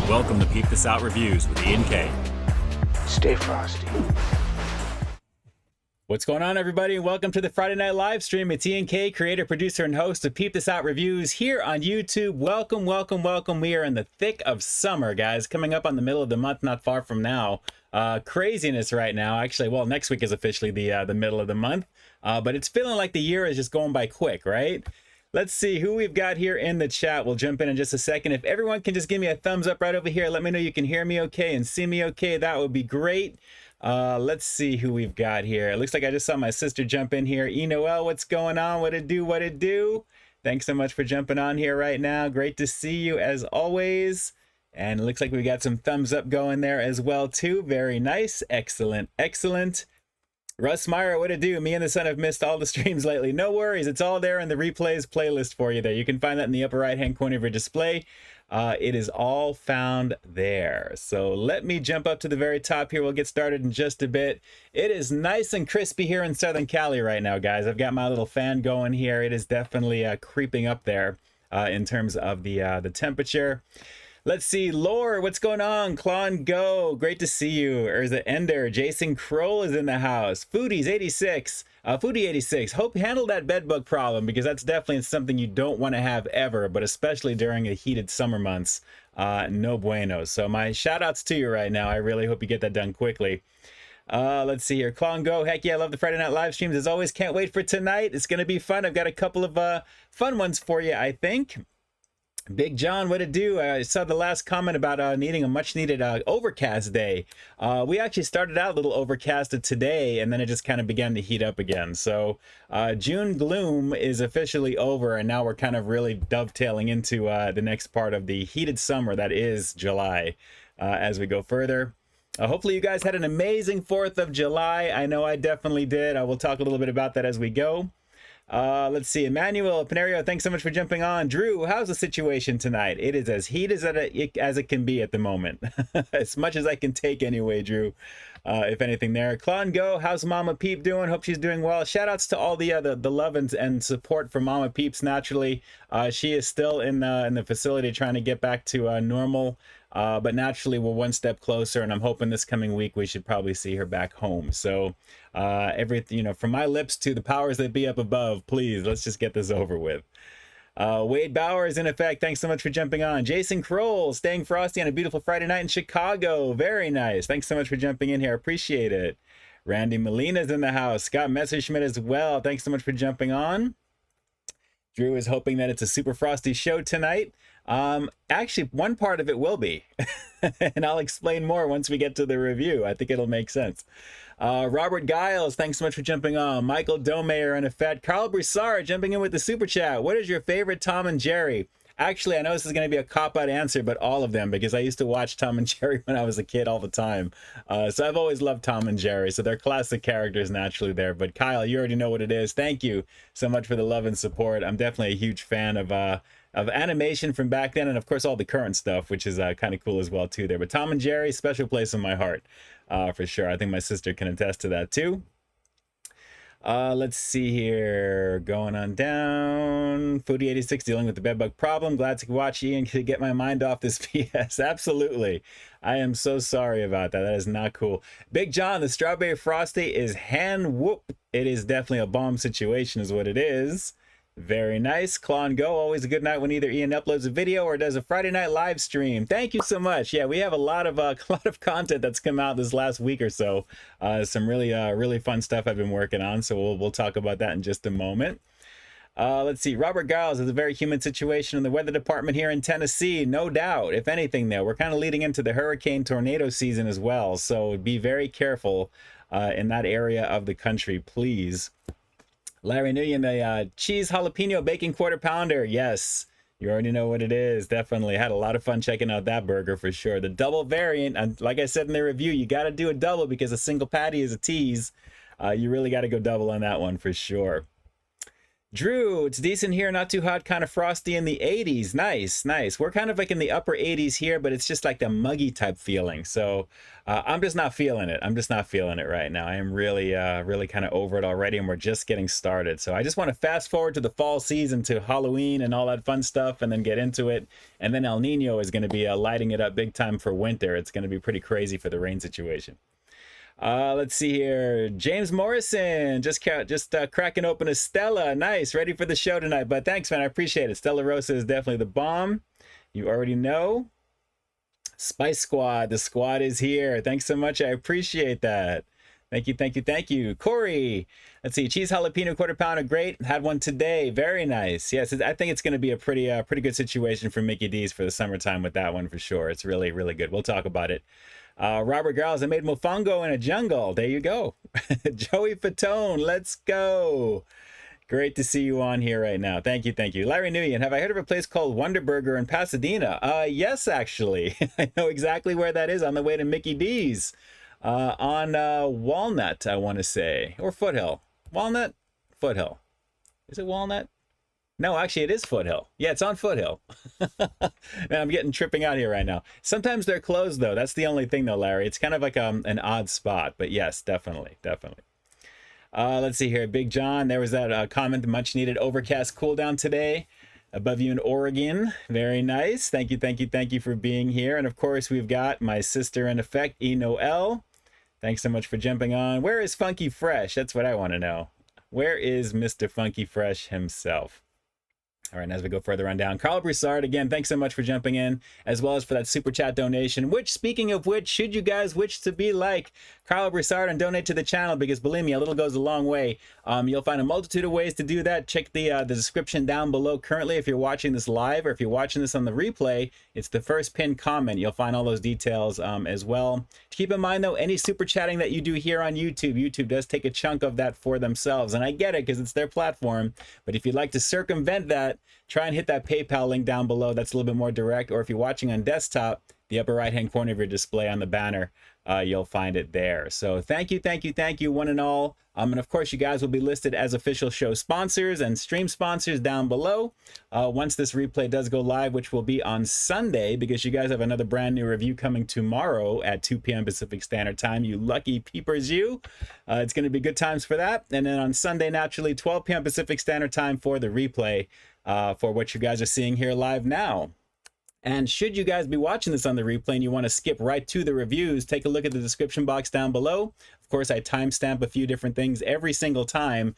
Welcome to Peep This Out Reviews with Ian K. Stay frosty. What's going on, everybody? Welcome to the Friday night live stream. It's Ian K, creator, producer, and host of Peep This Out Reviews here on YouTube. Welcome, welcome, welcome. We are in the thick of summer, guys. Coming up on the middle of the month, not far from now. Craziness right now. Actually, well, next week is officially the middle of the month, but it's feeling like the year is just going by quick, right? Let's see who we've got here in the chat. We'll jump in just a second. If everyone can just give me a thumbs up right over here, let me know you can hear me okay and see me okay. That would be great. Let's see who we've got here. It looks like I just saw my sister jump in here. Noel, what's going on? What it do? What it do? Thanks so much for jumping on here right now. Great to see you as always. And it looks like we got some thumbs up going there as well too. Very nice. Excellent. Excellent. Russ Meyer, what it do? Me and the son have missed all the streams lately. No worries. It's all there in the replays playlist for you there. You can find that in the upper right-hand corner of your display. It is all found there. So let me jump up to the very top here. We'll get started in just a bit. It is nice and crispy here in Southern Cali right now, guys. I've got my little fan going here. It is definitely creeping up there in terms of the temperature. Let's see, Lore, what's going on? Klon Go, great to see you. Urza Ender, Jason Kroll is in the house. Foodies86, Foodie86, hope you handle that bedbug problem because that's definitely something you don't want to have ever, but especially during the heated summer months. No bueno. So my shout outs to you right now. I really hope you get that done quickly. Let's see here. Klon Go, heck yeah, I love the Friday night live streams. As always, can't wait for tonight. It's going to be fun. I've got a couple of fun ones for you, I think. Big John, what it do? I saw the last comment about needing a much needed overcast day. We actually started out a little overcasted today and then it just kind of began to heat up again. So June gloom is officially over and now we're kind of really dovetailing into the next part of the heated summer that is July as we go further. Hopefully you guys had an amazing 4th of July. I know I definitely did. I will talk a little bit about that as we go. Let's see, Emmanuel Panerio, thanks so much for jumping on. Drew, how's the situation tonight? It is as heat as it can be at the moment. As much as I can take anyway, Drew, if anything there. Klon Go, how's Mama Peep doing? Hope she's doing well. Shout outs to all the love and support for Mama Peeps. Naturally, she is still in the facility trying to get back to normal. But naturally we're one step closer and I'm hoping this coming week we should probably see her back home. So everything, you know, from my lips to the powers that be up above, please, let's just get this over with. Wade Bauer is in effect. Thanks so much for jumping on. Jason Kroll, staying frosty on a beautiful Friday night in Chicago. Very nice. Thanks so much for jumping in here. Appreciate it. Randy Molina's in the house. Scott Messerschmidt as well. Thanks so much for jumping on. Drew is hoping that it's a super frosty show tonight. Actually, one part of it will be, and I'll explain more once we get to the review. I think it'll make sense. Robert Giles, thanks so much for jumping on. Michael Domayer in effect. Carl Broussard jumping in with the super chat. What is your favorite Tom and Jerry? Actually, I know this is going to be a cop-out answer, but all of them, because I used to watch Tom and Jerry when I was a kid all the time. So I've always loved Tom and Jerry, so they're classic characters naturally there. But Kyle, you already know what it is. Thank you so much for the love and support. I'm definitely a huge fan of animation from back then, and of course all the current stuff, which is kind of cool as well too there. But Tom and Jerry, special place in my heart for sure. I think my sister can attest to that too. Let's see here, going on down. Foodie86 dealing with the bedbug problem. Glad to watch Ian to get my mind off this BS. Absolutely. I am so sorry about that. That is not cool. Big John, the strawberry frosty is hand whoop. It is definitely a bomb situation is what it is. Very nice. Klon Go, always a good night when either Ian uploads a video or does a Friday night live stream. Thank you so much. Yeah, we have a lot of content that's come out this last week or so. Some really fun stuff I've been working on, so we'll talk about that in just a moment. Let's see. Robert Giles is a very humid situation in the weather department here in Tennessee, no doubt. If anything, there, we're kind of leading into the hurricane tornado season as well, so be very careful in that area of the country, please. Larry Nguyen, the cheese jalapeno bacon quarter pounder. Yes, you already know what it is. Definitely had a lot of fun checking out that burger for sure. The double variant, and like I said in the review, you got to do a double because a single patty is a tease. You really got to go double on that one for sure. Drew, it's decent here, not too hot, kind of frosty in the 80s. Nice, nice. We're kind of like in the upper 80s here, but it's just like the muggy type feeling. So I'm just not feeling it. I'm just not feeling it right now. I am really, really kind of over it already, and we're just getting started. So I just want to fast forward to the fall season, to Halloween and all that fun stuff, and then get into it. And then El Nino is going to be lighting it up big time for winter. It's going to be pretty crazy for the rain situation. Let's see here. James Morrison, just cracking open a Stella. Nice, ready for the show tonight. But thanks, man, I appreciate it. Stella Rosa is definitely the bomb. You already know. Spice Squad, the squad is here. Thanks so much, I appreciate that. Thank you, thank you, thank you. Corey, let's see. Cheese jalapeno quarter pounder, great. Had one today, very nice. Yes, I think it's going to be a pretty good situation for Mickey D's for the summertime with that one for sure. It's really, really good. We'll talk about it. Robert Giles, I made mofongo in a jungle. There you go. Joey Fatone, let's go. Great to see you on here right now. Thank you, thank you. Larry Nguyen, have I heard of a place called Wonder Burger in Pasadena? Yes, actually. I know exactly where that is, on the way to Mickey D's. On Walnut, I want to say. Or Foothill. Walnut? Foothill. Is it Walnut? No, actually, it is Foothill. Yeah, it's on Foothill. Man, I'm getting tripping out here right now. Sometimes they're closed, though. That's the only thing, though, Larry. It's kind of like an odd spot. But yes, definitely, definitely. Let's see here. Big John, there was that comment, much needed overcast cool down today above you in Oregon. Very nice. Thank you, thank you, thank you for being here. And of course, we've got my sister in effect, E. Noel. Thanks so much for jumping on. Where is Funky Fresh? That's what I want to know. Where is Mr. Funky Fresh himself? All right, and as we go further on down, Carl Broussard, again, thanks so much for jumping in, as well as for that super chat donation, which, speaking of which, should you guys wish to be like Carl Broussard and donate to the channel, because believe me, a little goes a long way. You'll find a multitude of ways to do that. Check the description down below currently if you're watching this live, or if you're watching this on the replay, it's the first pinned comment. You'll find all those details as well. Keep in mind, though, any super chatting that you do here on YouTube, YouTube does take a chunk of that for themselves, and I get it because it's their platform, but if you'd like to circumvent that, try and hit that PayPal link down below. That's a little bit more direct. Or if you're watching on desktop, the upper right-hand corner of your display on the banner, you'll find it there. So thank you, thank you, thank you, one and all. And of course, you guys will be listed as official show sponsors and stream sponsors down below. Once this replay does go live, which will be on Sunday, because you guys have another brand new review coming tomorrow at 2 p.m. Pacific Standard Time. You lucky peepers, you. It's going to be good times for that. And then on Sunday, naturally, 12 p.m. Pacific Standard Time for the replay for what you guys are seeing here live now. And should you guys be watching this on the replay and you want to skip right to the reviews, take a look at the description box down below. Of course, I timestamp a few different things every single time.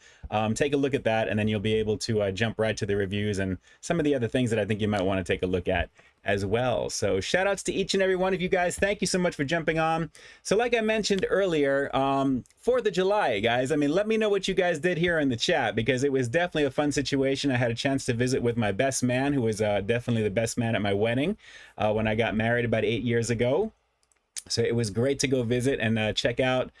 Take a look at that, and then you'll be able to jump right to the reviews and some of the other things that I think you might want to take a look at as well. So shout outs to each and every one of you guys. Thank you so much for jumping on. So like I mentioned earlier, 4th of July, guys, I mean, let me know what you guys did here in the chat, because it was definitely a fun situation. I had a chance to visit with my best man, who was definitely the best man at my wedding when I got married about 8 years ago. So it was great to go visit and check out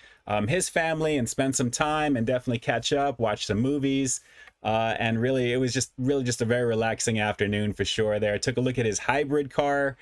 his family and spend some time and definitely catch up, watch some movies. And really, it was just a very relaxing afternoon for sure there. I took a look at his hybrid car.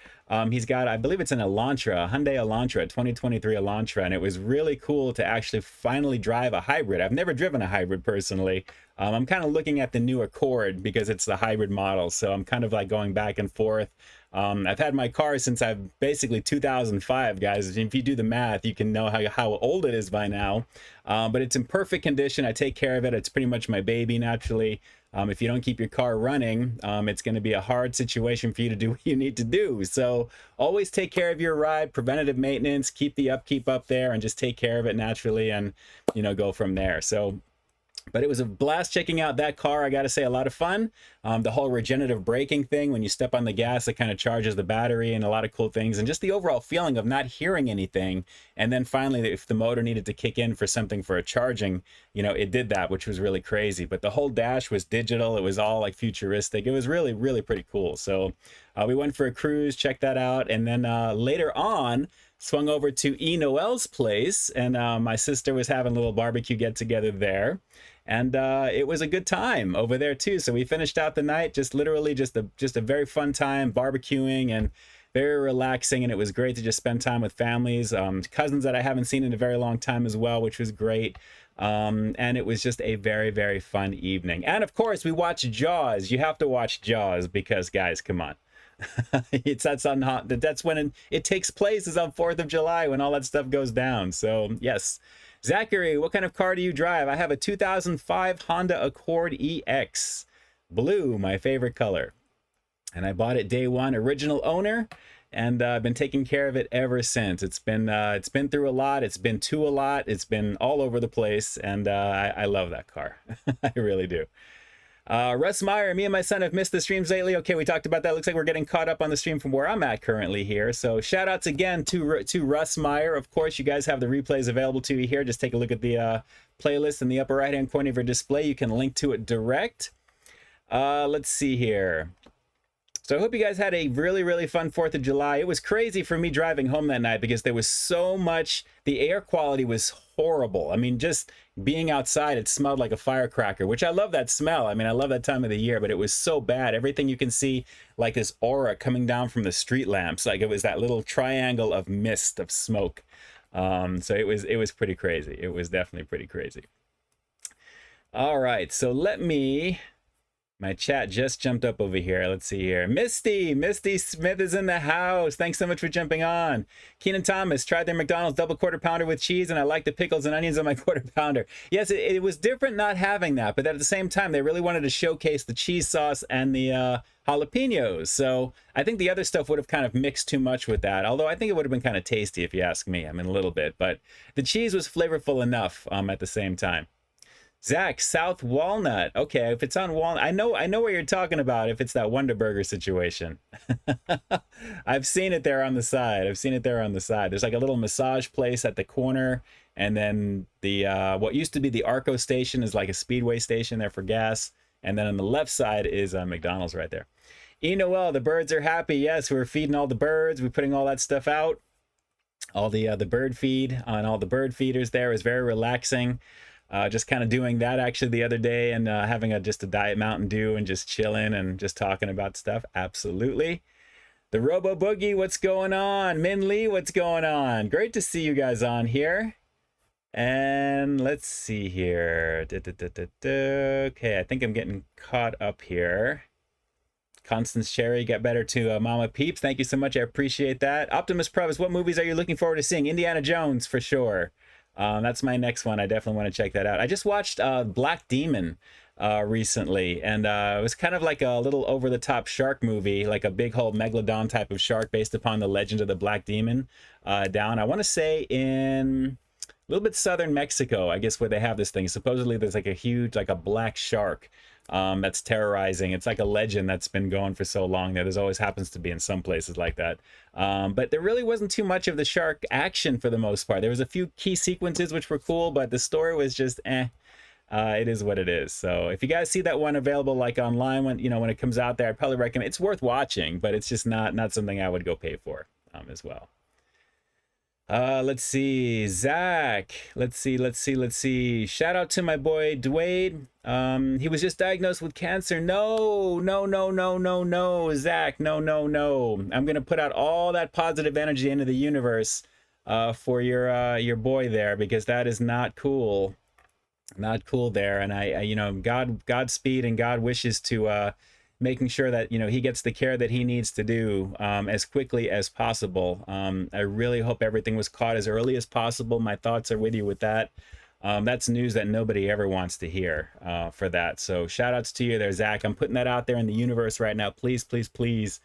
He's got, I believe it's an Elantra, a Hyundai Elantra, 2023 Elantra, and it was really cool to actually finally drive a hybrid. I've never driven a hybrid personally. I'm kind of looking at the new Accord because it's the hybrid model, so I'm kind of like going back and forth. I've had my car since I've basically 2005, guys. If you do the math, you can know how old it is by now. But it's in perfect condition. I take care of it. It's pretty much my baby, naturally. If you don't keep your car running, it's going to be a hard situation for you to do what you need to do. So always take care of your ride, preventative maintenance, keep the upkeep up there, and just take care of it naturally, and go from there. So, but it was a blast checking out that car. I got to say, a lot of fun. The whole regenerative braking thing, when you step on the gas, it kind of charges the battery, and a lot of cool things. And just the overall feeling of not hearing anything. And then finally, if the motor needed to kick in for something for a charging, it did that, which was really crazy. But the whole dash was digital. It was all like futuristic. It was really, really pretty cool. So we went for a cruise, checked that out. And then later on, swung over to E. Noel's place, and my sister was having a little barbecue get together there. And it was a good time over there too. So we finished out the night, just literally just a very fun time barbecuing and very relaxing, and it was great to just spend time with families, cousins that I haven't seen in a very long time as well, which was great. And it was just a very, very fun evening. And of course, we watched Jaws. You have to watch Jaws because, guys, come on. That's when it takes place, is on 4th of July when all that stuff goes down. So yes. Zachary, what kind of car do you drive? I have a 2005 Honda Accord EX. Blue, my favorite color. And I bought it day one, original owner, and I've been taking care of it ever since. It's been through a lot, it's been to a lot, it's been all over the place, and I love that car. I really do. Russ Meyer, me and my son have missed the streams lately. Okay, we talked about that. Looks like we're getting caught up on the stream from where I'm at currently here. So shout outs again to Russ Meyer. Of course, you guys have the replays available to you here. Just take a look at the playlist in the upper right hand corner of your display. You can link to it direct. Let's see here. So I hope you guys had a really, really fun 4th of July. It was crazy for me driving home that night because there was so much, the air quality was horrible. I mean, just being outside, it smelled like a firecracker, which I love that smell. I mean, I love that time of the year, but it was so bad. Everything you can see, like this aura coming down from the street lamps, like it was that little triangle of mist, of smoke. So it was pretty crazy. It was definitely pretty crazy. All right, so my chat just jumped up over here. Let's see here. Misty Smith is in the house. Thanks so much for jumping on. Keenan Thomas, tried their McDonald's double quarter pounder with cheese, and I like the pickles and onions on my quarter pounder. Yes, it was different not having that, but at the same time, they really wanted to showcase the cheese sauce and the jalapenos. So I think the other stuff would have kind of mixed too much with that, although I think it would have been kind of tasty if you ask me. I mean, a little bit, but the cheese was flavorful enough at the same time. Zach, South Walnut. Okay, if it's on Walnut, I know what you're talking about. If it's that Wonder Burger situation, I've seen it there on the side. There's like a little massage place at the corner, and then the what used to be the Arco station is like a speedway station there for gas, and then on the left side is McDonald's right there. Noel, the birds are happy. Yes, we're feeding all the birds. We're putting all that stuff out. All the bird feed on all the bird feeders there is very relaxing. Just kind of doing that actually the other day, and having just a Diet Mountain Dew and just chilling and just talking about stuff. Absolutely. The Robo Boogie, what's going on? Min Lee, what's going on? Great to see you guys on here. And let's see here. Okay, I think I'm getting caught up here. Constance Cherry, get better to Mama Peeps. Thank you so much. I appreciate that. Optimus Provis, what movies are you looking forward to seeing? Indiana Jones, for sure. That's my next one. I definitely want to check that out. I just watched Black Demon recently, and it was kind of like a little over-the-top shark movie, like a big whole megalodon type of shark based upon the legend of the Black Demon down, I want to say, in a little bit southern Mexico, I guess, where they have this thing. Supposedly there's like a huge, like a black shark that's terrorizing. It's like a legend that's been going for so long that there's always happens to be in some places like that. But there really wasn't too much of the shark action for the most part. There was a few key sequences which were cool, but the story was just it is what it is. So if you guys see that one available like online when it comes out there, I'd probably recommend. It's worth watching, but it's just not something I would go pay for as well. Let's see, Zach. Let's see. Shout out to my boy Dwayne. He was just diagnosed with cancer. No, Zach. No. I'm gonna put out all that positive energy into the universe for your boy there, because that is not cool. Not cool there. And I Godspeed, and God wishes to making sure that he gets the care that he needs to do as quickly as possible. I really hope everything was caught as early as possible. My thoughts are with you with that. That's news that nobody ever wants to hear for that. So shout outs to you there, Zach. I'm putting that out there in the universe right now. Please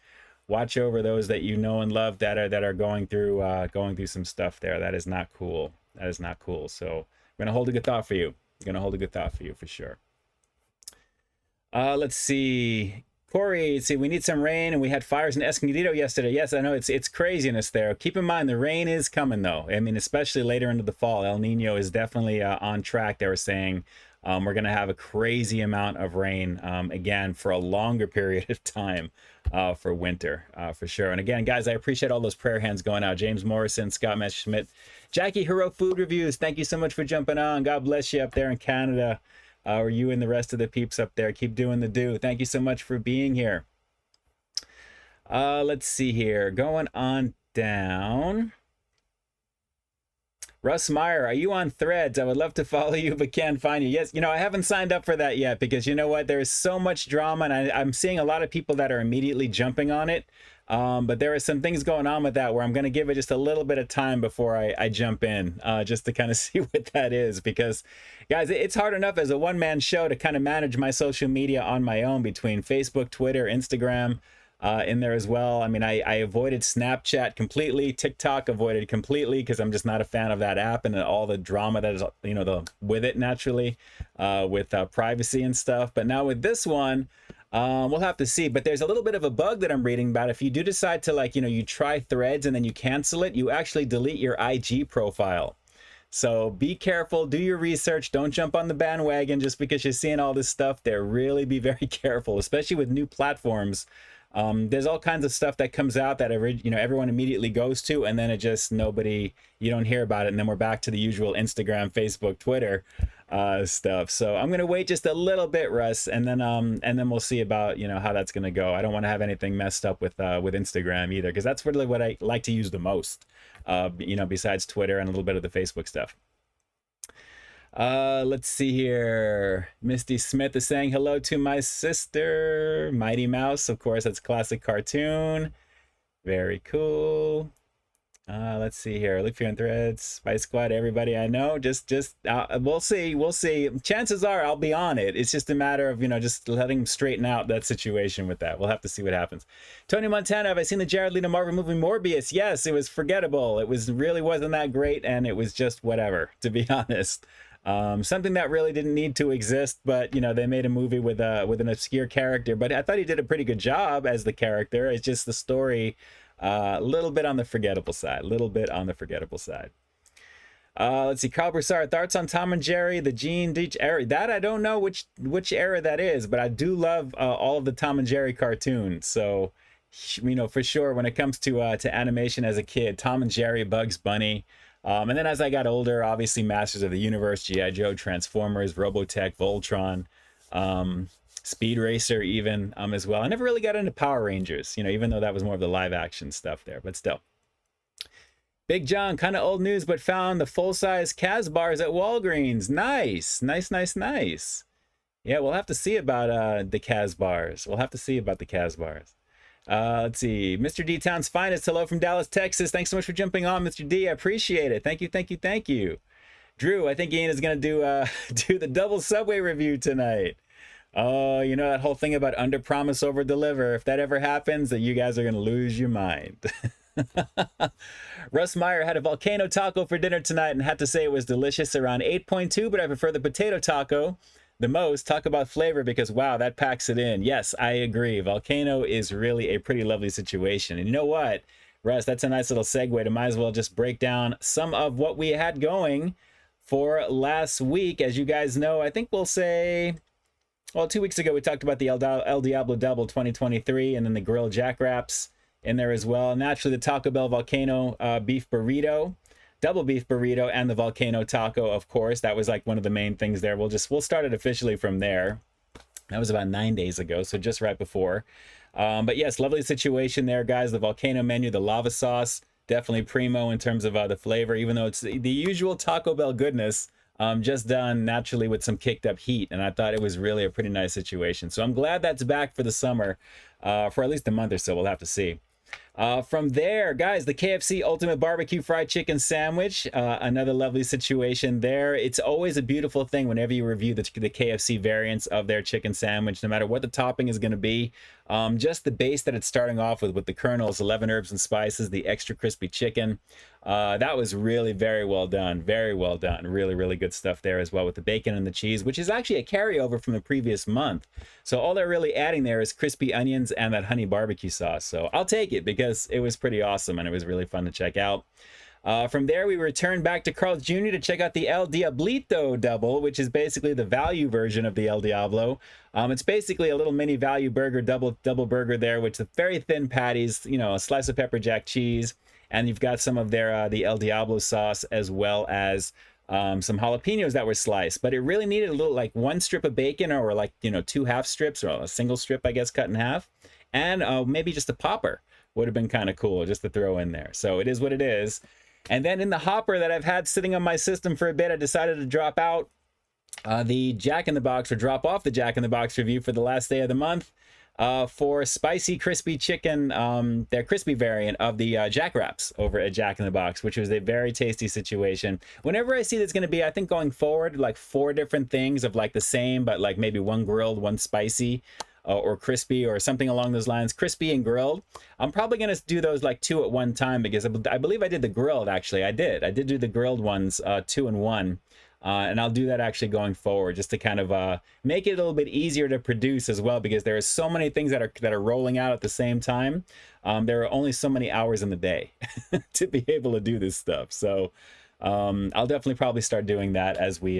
watch over those that you know and love that are going through some stuff there. That is not cool. So I'm gonna hold a good thought for you. For sure. Let's see. Corey, we need some rain, and we had fires in Escondido yesterday. Yes, I know it's craziness there. Keep in mind the rain is coming though. I mean, especially later into the fall. El Nino is definitely on track. They were saying we're going to have a crazy amount of rain again for a longer period of time for winter for sure. And again, guys, I appreciate all those prayer hands going out. James Morrison, Scott Messerschmidt, Jackie Hero Food Reviews. Thank you so much for jumping on. God bless you up there in Canada. Or you and the rest of the peeps up there. Keep doing the do. Thank you so much for being here. Let's see here. Going on down. Russ Meyer, are you on Threads? I would love to follow you, but can't find you. Yes, you know, I haven't signed up for that yet because you know what? There's so much drama, and I'm seeing a lot of people that are immediately jumping on it. But there are some things going on with that where I'm going to give it just a little bit of time before I jump in, just to kind of see what that is. Because, guys, it's hard enough as a one-man show to kind of manage my social media on my own between Facebook, Twitter, Instagram, in there as well. I mean, I avoided Snapchat completely, TikTok avoided completely because I'm just not a fan of that app and all the drama that is, you know, with it naturally, with privacy and stuff. But now with this one, we'll have to see. But there's a little bit of a bug that I'm reading about. If you do decide to, like, you know, you try Threads and then you cancel it, you actually delete your IG profile. So be careful, do your research, don't jump on the bandwagon just because you're seeing all this stuff there. Really be very careful, especially with new platforms. There's all kinds of stuff that comes out that everyone immediately goes to, and then it just you don't hear about it, and then we're back to the usual Instagram, Facebook, Twitter stuff. So I'm gonna wait just a little bit, Russ, and then we'll see about how that's gonna go. I don't want to have anything messed up with Instagram either, because that's really what I like to use the most. Besides Twitter and a little bit of the Facebook stuff. Let's see here. Misty Smith is saying hello to my sister. Mighty Mouse, of course, that's classic cartoon. Very cool. Let's see here. Look for you on Threads. Spice Squad, everybody I know. Just we'll see. We'll see. Chances are I'll be on it. It's just a matter of, just letting them straighten out that situation with that. We'll have to see what happens. Tony Montana, have I seen the Jared Leto Marvel movie Morbius? Yes, it was forgettable. It really wasn't that great, and it was just whatever, to be honest. Something that really didn't need to exist, but they made a movie with an obscure character. But I thought he did a pretty good job as the character. It's just the story, a little bit on the forgettable side. Let's see. Carl Broussard, thoughts on Tom and Jerry, the Gene Deitch era? That I don't know which era that is, but I do love all of the Tom and Jerry cartoons. So, for sure, when it comes to animation as a kid, Tom and Jerry, Bugs Bunny. And then as I got older, obviously Masters of the Universe, G.I. Joe, Transformers, Robotech, Voltron, Speed Racer even as well. I never really got into Power Rangers, even though that was more of the live action stuff there, but still. Big John, kind of old news, but found the full-size Kazbars at Walgreens. Nice. Yeah, we'll have to see about the Kazbars. Let's see. Mr. D Town's finest. Hello from Dallas, Texas. Thanks so much for jumping on, Mr. D. I appreciate it. Thank you. Drew, I think Ian is going to do the double Subway review tonight. Oh, that whole thing about under promise, over deliver. If that ever happens, then you guys are going to lose your mind. Russ Meyer had a volcano taco for dinner tonight and had to say it was delicious, around 8.2, but I prefer the potato taco the most. Talk about flavor, because wow, that packs it in. Yes, I agree. Volcano is really a pretty lovely situation. And you know what, Russ, that's a nice little segue to might as well just break down some of what we had going for last week. As you guys know, I think we'll say, well, 2 weeks ago we talked about the El Diablo Double 2023 and then the Grilled Jack Wraps in there as well. Naturally, the Taco Bell Volcano beef burrito, double beef burrito, and the volcano taco, of course. That was like one of the main things there. We'll start it officially from there. That was about 9 days ago, so just right before. But yes, lovely situation there, guys. The volcano menu, the lava sauce, definitely primo in terms of the flavor, even though it's the usual Taco Bell goodness, just done naturally with some kicked up heat. And I thought it was really a pretty nice situation. So I'm glad that's back for the summer, for at least a month or so. We'll have to see. From there, guys, the KFC Ultimate Barbecue Fried Chicken Sandwich, another lovely situation there. It's always a beautiful thing whenever you review the KFC variants of their chicken sandwich, no matter what the topping is going to be. Just the base that it's starting off with the kernels, 11 herbs and spices, the extra crispy chicken. That was really very well done. Really, really good stuff there as well with the bacon and the cheese, which is actually a carryover from the previous month. So all they're really adding there is crispy onions and that honey barbecue sauce. So I'll take it because it was pretty awesome and it was really fun to check out. From there, we returned back to Carl's Jr. to check out the El Diablito Double, which is basically the value version of the El Diablo. It's basically a little mini value burger, double burger there, with the very thin patties, a slice of pepper jack cheese, and you've got some of their the El Diablo sauce, as well as some jalapenos that were sliced. But it really needed a little, like one strip of bacon, or like 2 half strips, or a single strip, I guess, cut in half. And maybe just a popper would have been kind of cool just to throw in there. So it is what it is. And then in the hopper that I've had sitting on my system for a bit, I decided to drop out the Jack in the Box, or drop off the Jack in the Box review for the last day of the month for spicy crispy chicken, their crispy variant of the Jack Wraps over at Jack in the Box, which was a very tasty situation. Whenever I see there's going to be, I think going forward, like 4 different things of like the same, but like maybe one grilled, one spicy, or crispy, or something along those lines, crispy and grilled, I'm probably going to do those like 2 at one time, because I believe I did the grilled, actually. I did do the grilled ones 2 in 1. And I'll do that actually going forward, just to kind of make it a little bit easier to produce as well, because there are so many things that are rolling out at the same time. There are only so many hours in the day to be able to do this stuff. So I'll definitely probably start doing that as we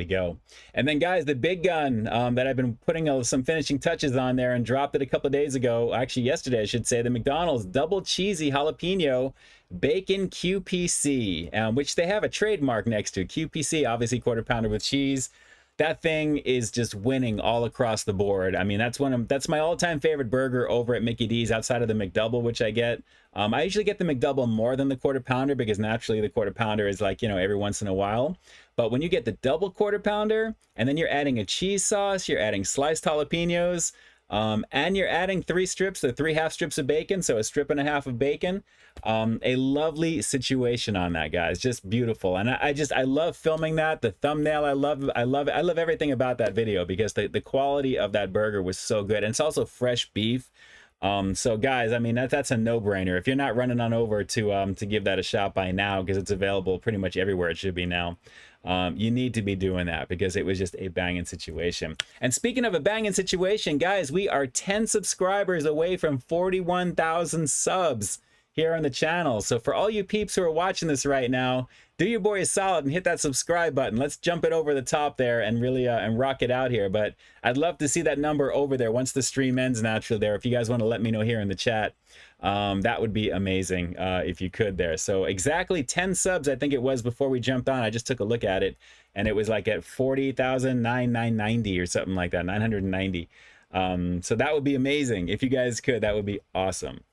go. And then guys, the big gun that I've been putting some finishing touches on there and dropped it a couple of days ago, actually yesterday I should say, the McDonald's double cheesy jalapeno bacon QPC, which they have a trademark next to. QPC, obviously quarter pounder with cheese. That thing is just winning all across the board. I mean, that's my all-time favorite burger over at Mickey D's, outside of the McDouble, which I get. I usually get the McDouble more than the quarter pounder, because naturally the quarter pounder is like, you know, every once in a while. But when you get the double quarter pounder, and then you're adding a cheese sauce, you're adding sliced jalapenos, and you're adding 3 strips, or 3 half strips of bacon, so a strip and a half of bacon. A lovely situation on that, guys. Just beautiful. And I love filming that. The thumbnail, I love it. I love everything about that video, because the quality of that burger was so good. And it's also fresh beef. So guys, I mean, that's a no-brainer. If you're not running on over to give that a shot by now, because it's available pretty much everywhere it should be now, you need to be doing that, because it was just a banging situation. And speaking of a banging situation, guys, we are 10 subscribers away from 41,000 subs here on the channel. So for all you peeps who are watching this right now, do your boy a solid and hit that subscribe button. Let's jump it over the top there and really and rock it out here. But I'd love to see that number over there once the stream ends naturally there. If you guys want to let me know here in the chat, that would be amazing if you could there. So exactly 10 subs, I think it was, before we jumped on. I just took a look at it, and it was like at 40,990 or something like that, 990. So that would be amazing. If you guys could, that would be awesome.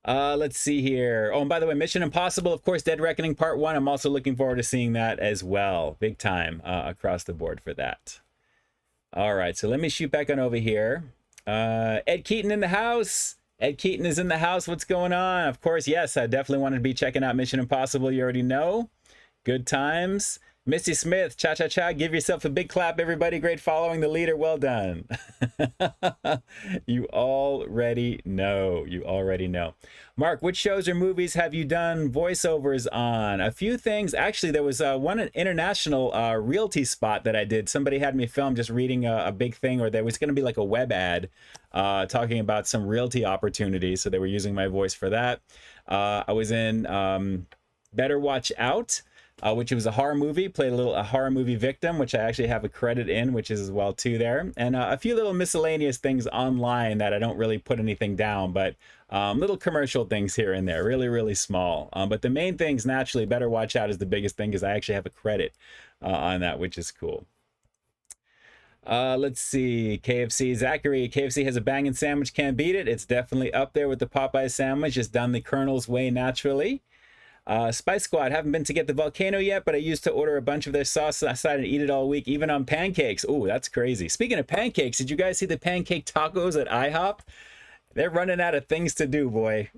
Let's see here. Oh, and by the way, Mission Impossible, of course, Dead Reckoning Part 1. I'm also looking forward to seeing that as well. Big time across the board for that. All right, so let me shoot back on over here. Ed Keaton in the house. Ed Keaton is in the house. What's going on? Of course, yes, I definitely wanted to be checking out Mission Impossible. You already know. Good times. Misty Smith, cha-cha-cha, give yourself a big clap, everybody. Great following the leader. Well done. You already know. You already know. Mark, which shows or movies have you done voiceovers on? A few things. Actually, there was one international realty spot that I did. Somebody had me film just reading a big thing, or there was going to be like a web ad talking about some realty opportunities. So they were using my voice for that. I was in Better Watch Out, which was a horror movie, played a horror movie victim, which I actually have a credit in, which is as well too there. And a few little miscellaneous things online that I don't really put anything down, but little commercial things here and there, really, really small. But the main things, naturally, Better Watch Out is the biggest thing, because I actually have a credit on that, which is cool. Let's see, KFC, Zachary, KFC has a banging sandwich, can't beat it. It's definitely up there with the Popeye sandwich, just done the Colonel's way naturally. Spice Squad, haven't been to get the volcano yet, but I used to order a bunch of their sauce aside and eat it all week, even on pancakes. Oh, that's crazy. Speaking of pancakes, did you guys see the pancake tacos at IHOP? They're running out of things to do, boy.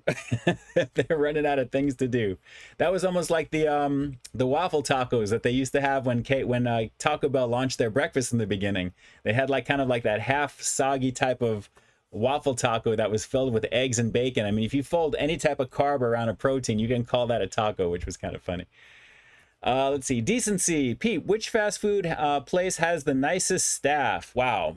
They're running out of things to do. That was almost like the waffle tacos that they used to have when Taco Bell launched their breakfast in the beginning. They had like kind of like that half soggy type of waffle taco that was filled with eggs and bacon. I mean, if you fold any type of carb around a protein, you can call that a taco, which was kind of funny. Let's see, Decency, Pete, which fast food place has the nicest staff? Wow.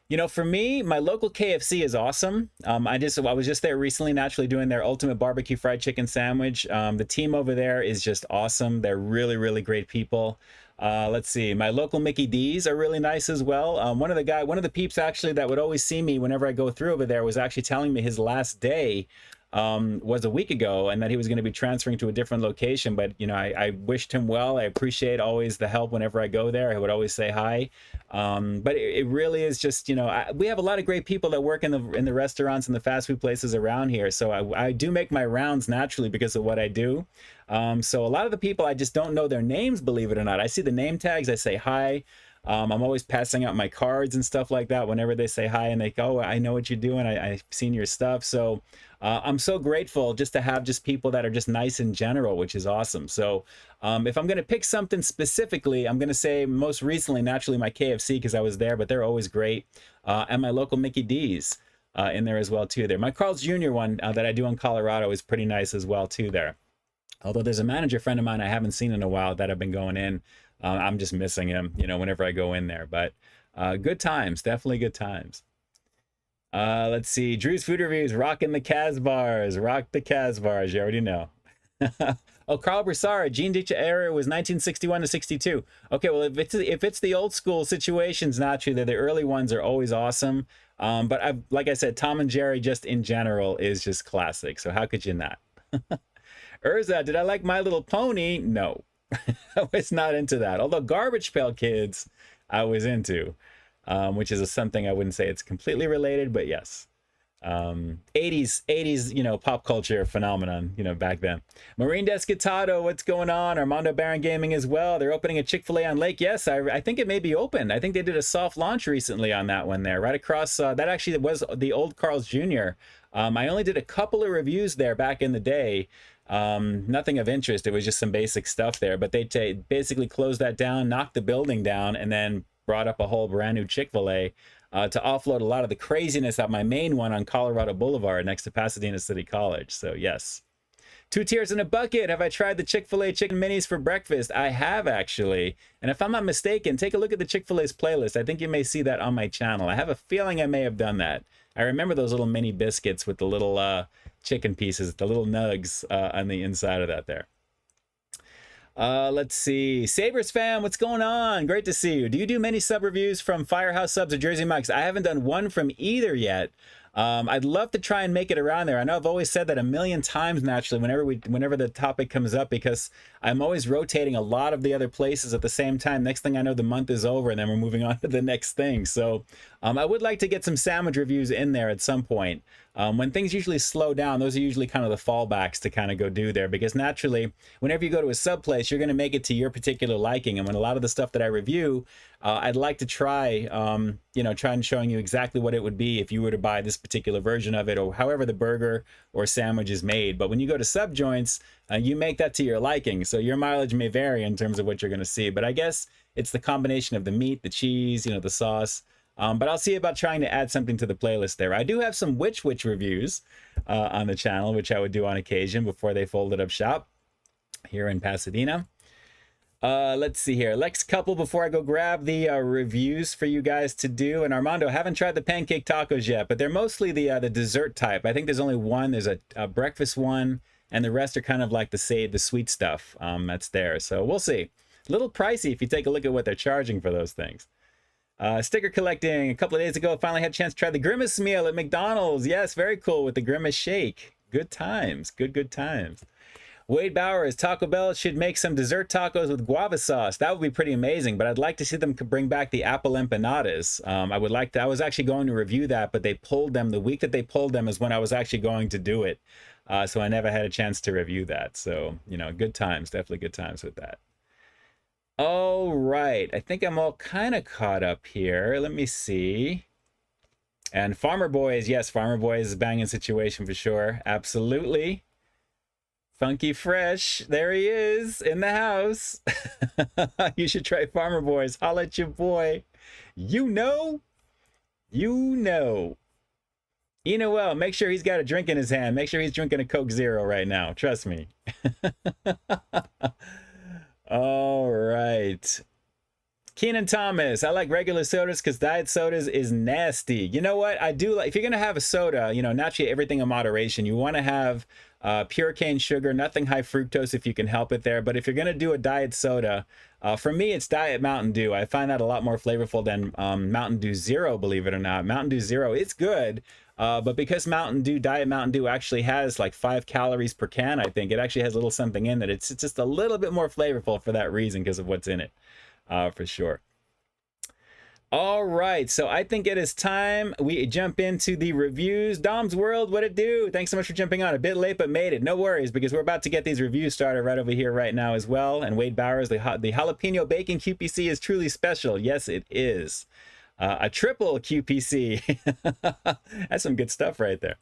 You know, for me, my local KFC is awesome. I was just there recently, naturally, doing their ultimate barbecue fried chicken sandwich. The team over there is just awesome. They're really, really great people. Let's see, my local Mickey D's are really nice as well. One of the peeps actually that would always see me whenever I go through over there was actually telling me his last day was a week ago, and that he was going to be transferring to a different location. But you know, I wished him well. I appreciate always the help whenever I go there. I would always say hi. But it really is just, you know, we have a lot of great people that work in the restaurants and the fast food places around here. So I do make my rounds naturally because of what I do. So a lot of the people, I just don't know their names, believe it or not. I see the name tags, I say hi. I'm always passing out my cards and stuff like that whenever they say hi, and they go, oh, I know what you're doing. I've seen your stuff. So I'm so grateful just to have just people that are just nice in general, which is awesome. So if I'm going to pick something specifically, I'm going to say most recently, naturally, my KFC, because I was there, but they're always great. And my local Mickey D's in there as well, too. There, my Carl's Jr. one that I do in Colorado is pretty nice as well, too, there. Although there's a manager friend of mine I haven't seen in a while that I've been going in. I'm just missing him, you know, whenever I go in there. But good times, definitely good times. Let's see. Drew's Food Reviews, rocking the Kazbars. Rock the Kazbars, you already know. Oh, Carl Broussard, Gene Dicha era was 1961 to 62. Okay, well, if it's the old school situations, not true. The early ones are always awesome. But like I said, Tom and Jerry just in general is just classic. So how could you not? Urza, did I like My Little Pony? No. I was not into that. Although Garbage Pail Kids, I was into, which is something I wouldn't say it's completely related, but yes. 80s, you know, pop culture phenomenon, you know, back then. Marine Descatado, what's going on? Armando Baron Gaming as well. They're opening a Chick-fil-A on Lake. Yes, I think it may be open. I think they did a soft launch recently on that one there, right across. That actually was the old Carl's Jr. I only did a couple of reviews there back in the day. Nothing of interest. It was just some basic stuff there, but they basically closed that down, knocked the building down, and then brought up a whole brand new Chick-fil-A to offload a lot of the craziness at my main one on Colorado Boulevard next to Pasadena City College. So yes. 2 tiers in a bucket. Have I tried the Chick-fil-A chicken minis for breakfast? I have, actually. And if I'm not mistaken, take a look at the Chick-fil-A's playlist. I think you may see that on my channel. I have a feeling I may have done that. I remember those little mini biscuits with the little chicken pieces, the little nugs on the inside of that there. Let's see. Sabres fam, what's going on? Great to see you. Do you do many sub reviews from Firehouse Subs or Jersey Mike's? I haven't done one from either yet. I'd love to try and make it around there. I know I've always said that a million times naturally whenever the topic comes up, because I'm always rotating a lot of the other places at the same time. Next thing I know, the month is over and then we're moving on to the next thing. So I would like to get some sandwich reviews in there at some point. When things usually slow down, those are usually kind of the fallbacks to kind of go do there, because naturally, whenever you go to a sub place, you're going to make it to your particular liking. And when a lot of the stuff that I review, I'd like to try, try and showing you exactly what it would be if you were to buy this particular version of it, or however the burger or sandwich is made. But when you go to sub joints, you make that to your liking. So your mileage may vary in terms of what you're going to see. But I guess it's the combination of the meat, the cheese, the sauce. But I'll see about trying to add something to the playlist there. I do have some Witch reviews on the channel, which I would do on occasion before they folded up shop here in Pasadena. Let's see here. Lex Couple, before I go grab the reviews for you guys to do. And Armando, haven't tried the pancake tacos yet, but they're mostly the dessert type. I think there's only one. There's a breakfast one, and the rest are kind of like the sweet stuff that's there. So we'll see. A little pricey if you take a look at what they're charging for those things. Sticker collecting. A couple of days ago, finally had a chance to try the Grimace meal at McDonald's. Yes, very cool with the Grimace shake. Good times. Good times. Wade Bowers, Taco Bell should make some dessert tacos with guava sauce. That would be pretty amazing, but I'd like to see them bring back the apple empanadas. I was actually going to review that, but they pulled them. The week that they pulled them is when I was actually going to do it. So I never had a chance to review that. So, good times, definitely good times with that. All right, I think I'm all kind of caught up here. Let me see. And Farmer Boys, yes, Farmer Boys is a banging situation for sure. Absolutely. Funky Fresh, there he is in the house. You should try Farmer Boys. Holla at your boy. You know. Well, make sure he's got a drink in his hand. Make sure he's drinking a Coke Zero right now. Trust me. All right. Keenan Thomas, I like regular sodas because diet sodas is nasty. You know what? I do like, if you're going to have a soda, naturally everything in moderation. You want to have pure cane sugar, nothing high fructose if you can help it there. But if you're going to do a diet soda, For me, it's Diet Mountain Dew. I find that a lot more flavorful than Mountain Dew Zero, believe it or not. Mountain Dew Zero, it's good, but because Diet Mountain Dew actually has like 5 calories per can, I think it actually has a little something in it. It's just a little bit more flavorful for that reason because of what's in it, for sure. All right, so I think it is time we jump into the reviews. Dom's World, what it do? Thanks so much for jumping on. A bit late, but made it. No worries, because we're about to get these reviews started right over here right now as well. And Wade Bowers, the jalapeno bacon QPC is truly special. Yes, it is. A triple QPC. That's some good stuff right there.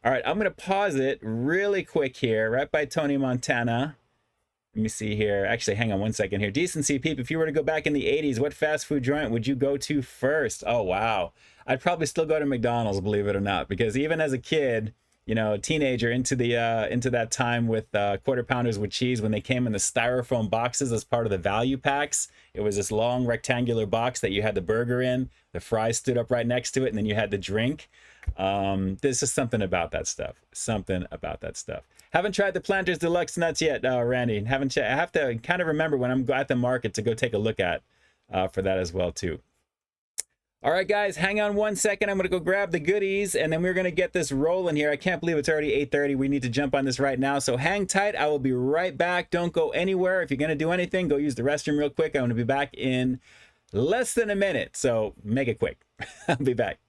All right, I'm going to pause it really quick here, right by Tony Montana. Let me see here. Actually, hang on one second here. Decency Peep, if you were to go back in the 80s, what fast food joint would you go to first? Oh, wow. I'd probably still go to McDonald's, believe it or not, because even as a kid, you know, a teenager into that time with quarter pounders with cheese, when they came in the styrofoam boxes as part of the value packs, it was this long rectangular box that you had the burger in, the fries stood up right next to it, and then you had the drink. There's just something about that stuff. Something about that stuff. Haven't tried the Planters Deluxe nuts yet, Randy. I have to kind of remember when I'm at the market to go take a look at for that as well too. All right, guys, hang on one second. I'm going to go grab the goodies, and then we're going to get this rolling here. I can't believe it's already 8:30. We need to jump on this right now, so hang tight. I will be right back. Don't go anywhere. If you're going to do anything, go use the restroom real quick. I'm going to be back in less than a minute, so make it quick. I'll be back.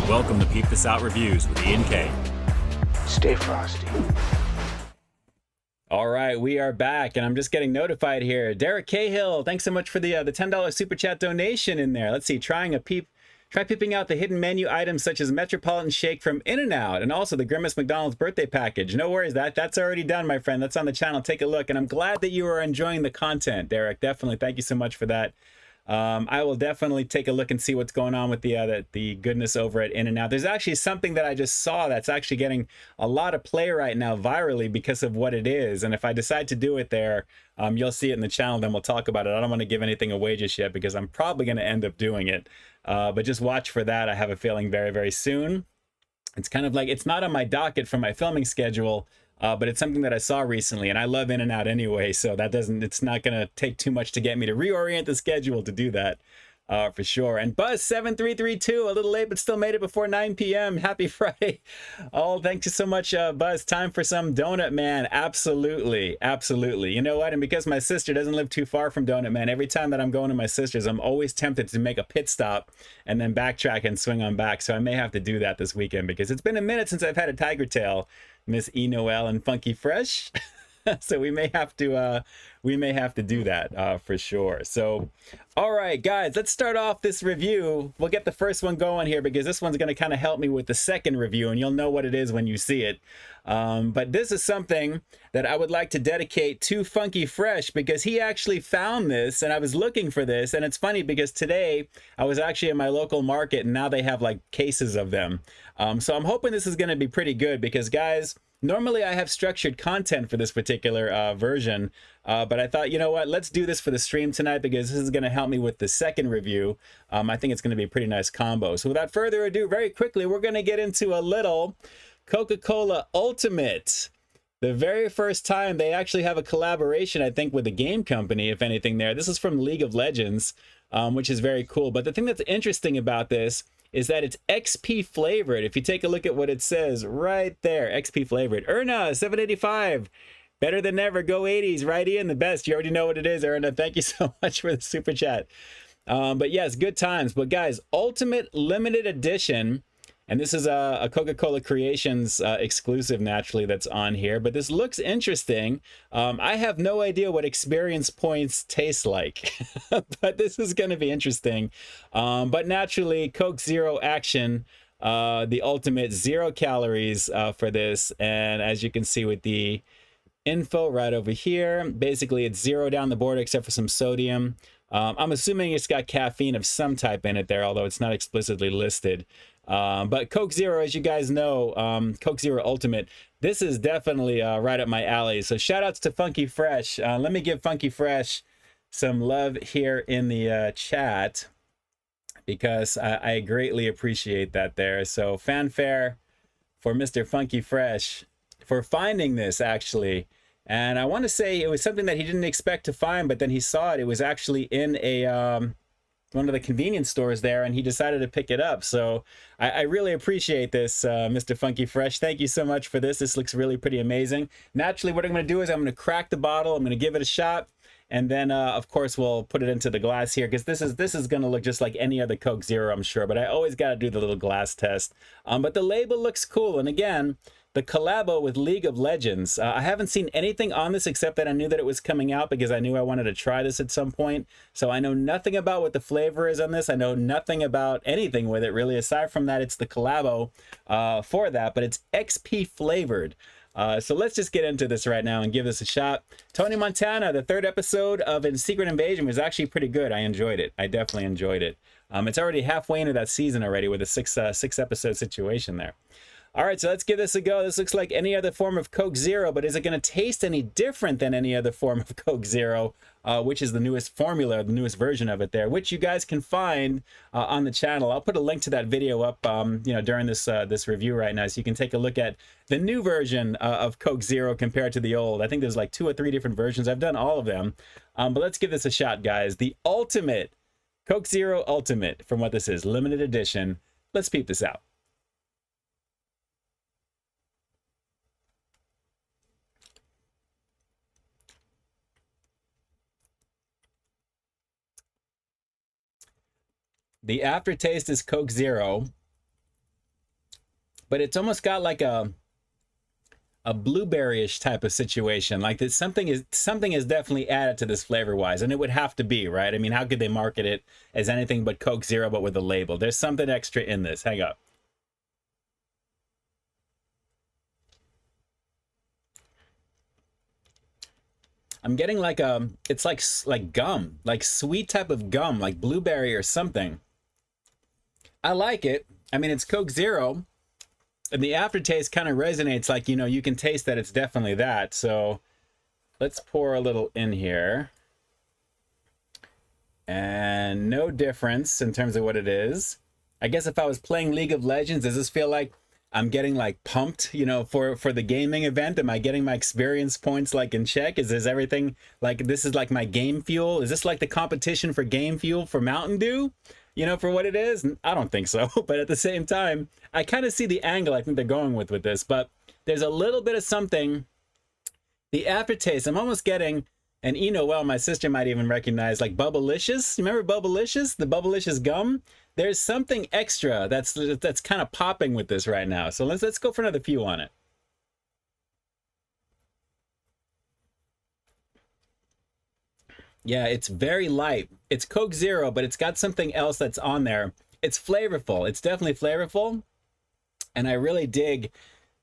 Welcome to Peep This Out Reviews with Ian K. Stay frosty. All right, we are back, and I'm just getting notified here. Derek Cahill, thanks so much for the $10 super chat donation in there. Let's see, try peeping out the hidden menu items such as Metropolitan Shake from In-N-Out, and also the Grimace McDonald's birthday package. No worries, that's already done, my friend. That's on the channel. Take a look, and I'm glad that you are enjoying the content, Derek. Definitely, thank you so much for that. I will definitely take a look and see what's going on with the goodness over at In-N-Out. There's actually something that I just saw that's actually getting a lot of play right now virally because of what it is. And if I decide to do it there, you'll see it in the channel, then we'll talk about it. I don't want to give anything away just yet because I'm probably going to end up doing it. But just watch for that. I have a feeling very, very soon. It's kind of like, it's not on my docket for my filming schedule, but it's something that I saw recently, and I love In-N-Out anyway, so it's not going to take too much to get me to reorient the schedule to do that, for sure. And Buzz7332, a little late, but still made it before 9 p.m. Happy Friday. Oh, thank you so much, Buzz. Time for some Donut Man. Absolutely, absolutely. You know what? And because my sister doesn't live too far from Donut Man, every time that I'm going to my sister's, I'm always tempted to make a pit stop and then backtrack and swing on back. So I may have to do that this weekend because it's been a minute since I've had a Tiger Tail, Miss E. Noel and Funky Fresh. So we may have to we may have to do that for sure. So, all right, guys, let's start off this review. We'll get the first one going here because this one's going to kind of help me with the second review, and you'll know what it is when you see it. But this is something that I would like to dedicate to Funky Fresh because he actually found this, and I was looking for this. And it's funny because today I was actually in my local market, and now they have like cases of them. So I'm hoping this is going to be pretty good because, guys, normally I have structured content for this particular version, but I thought, you know what, let's do this for the stream tonight because this is going to help me with the second review. I think it's going to be a pretty nice combo. So without further ado, very quickly, we're going to get into a little Coca-Cola Ultimate. The very first time they actually have a collaboration, I think, with a game company, if anything there. This is from League of Legends, which is very cool. But the thing that's interesting about this is that it's XP flavored. If you take a look at what it says right there, XP flavored. Erna, 785. Better than ever. Go 80s. Right in the best. You already know what it is, Erna. Thank you so much for the super chat. But yes, good times. But guys, Ultimate Limited Edition. And this is a Coca-Cola Creations exclusive, naturally, that's on here. But this looks interesting. I have no idea what experience points taste like. But this is going to be interesting. But naturally, Coke Zero Action, the ultimate 0 calories for this. And as you can see with the info right over here, basically it's 0 down the board except for some sodium. I'm assuming it's got caffeine of some type in it there, although it's not explicitly listed. But Coke Zero, as you guys know, Coke Zero Ultimate, this is definitely right up my alley. So shout outs to Funky Fresh. Let me give Funky Fresh some love here in the chat because I greatly appreciate that there. So fanfare for Mr. Funky Fresh for finding this, actually. And I want to say it was something that he didn't expect to find, but then he saw it. It was actually in a one of the convenience stores there, and he decided to pick it up. So I really appreciate this, Mr. Funky Fresh. Thank you so much for this. This looks really pretty amazing. Naturally, what I'm going to do is I'm going to crack the bottle. I'm going to give it a shot. And then, of course, we'll put it into the glass here because this is going to look just like any other Coke Zero, I'm sure. But I always got to do the little glass test. But the label looks cool. And again, the collabo with League of Legends. I haven't seen anything on this except that I knew that it was coming out because I knew I wanted to try this at some point. So I know nothing about what the flavor is on this. I know nothing about anything with it, really. Aside from that, it's the collabo for that. But it's XP flavored. So let's just get into this right now and give this a shot. Tony Montana, the 3rd episode of Secret Invasion was actually pretty good. I enjoyed it. I definitely enjoyed it. It's already halfway into that season already with a six episode situation there. All right, so let's give this a go. This looks like any other form of Coke Zero, but is it going to taste any different than any other form of Coke Zero, which is the newest formula, the newest version of it there, which you guys can find on the channel. I'll put a link to that video up, during this this review right now, so you can take a look at the new version of Coke Zero compared to the old. I think there's like 2 or 3 different versions. I've done all of them, but let's give this a shot, guys. The ultimate Coke Zero Ultimate, from what this is, limited edition. Let's peep this out. The aftertaste is Coke Zero, but it's almost got like a blueberry-ish type of situation. Like that something is definitely added to this flavor-wise, and it would have to be, right? I mean, how could they market it as anything but Coke Zero, but with a label? There's something extra in this. Hang up. I'm getting like it's like gum, like sweet type of gum, like blueberry or something. I like it. I mean, it's Coke Zero, and the aftertaste kind of resonates, like, you know, you can taste that it's definitely that. So let's pour a little in here. And no difference in terms of what it is. I guess if I was playing League of Legends, does this feel like I'm getting like pumped, you know, for the gaming event? Am I getting my experience points like in check? Is this everything like this is like my game fuel? Is this like the competition for game fuel for Mountain Dew? You know, for what it is? I don't think so. But at the same time, I kind of see the angle I think they're going with this. But there's a little bit of something. The aftertaste, I'm almost getting, and you know, well, my sister might even recognize like Bubblicious. Remember Bubblicious? The Bubblicious gum? There's something extra that's kind of popping with this right now. So let's go for another few on it. Yeah, it's very light. It's Coke Zero, but it's got something else that's on there. It's flavorful. It's definitely flavorful. And I really dig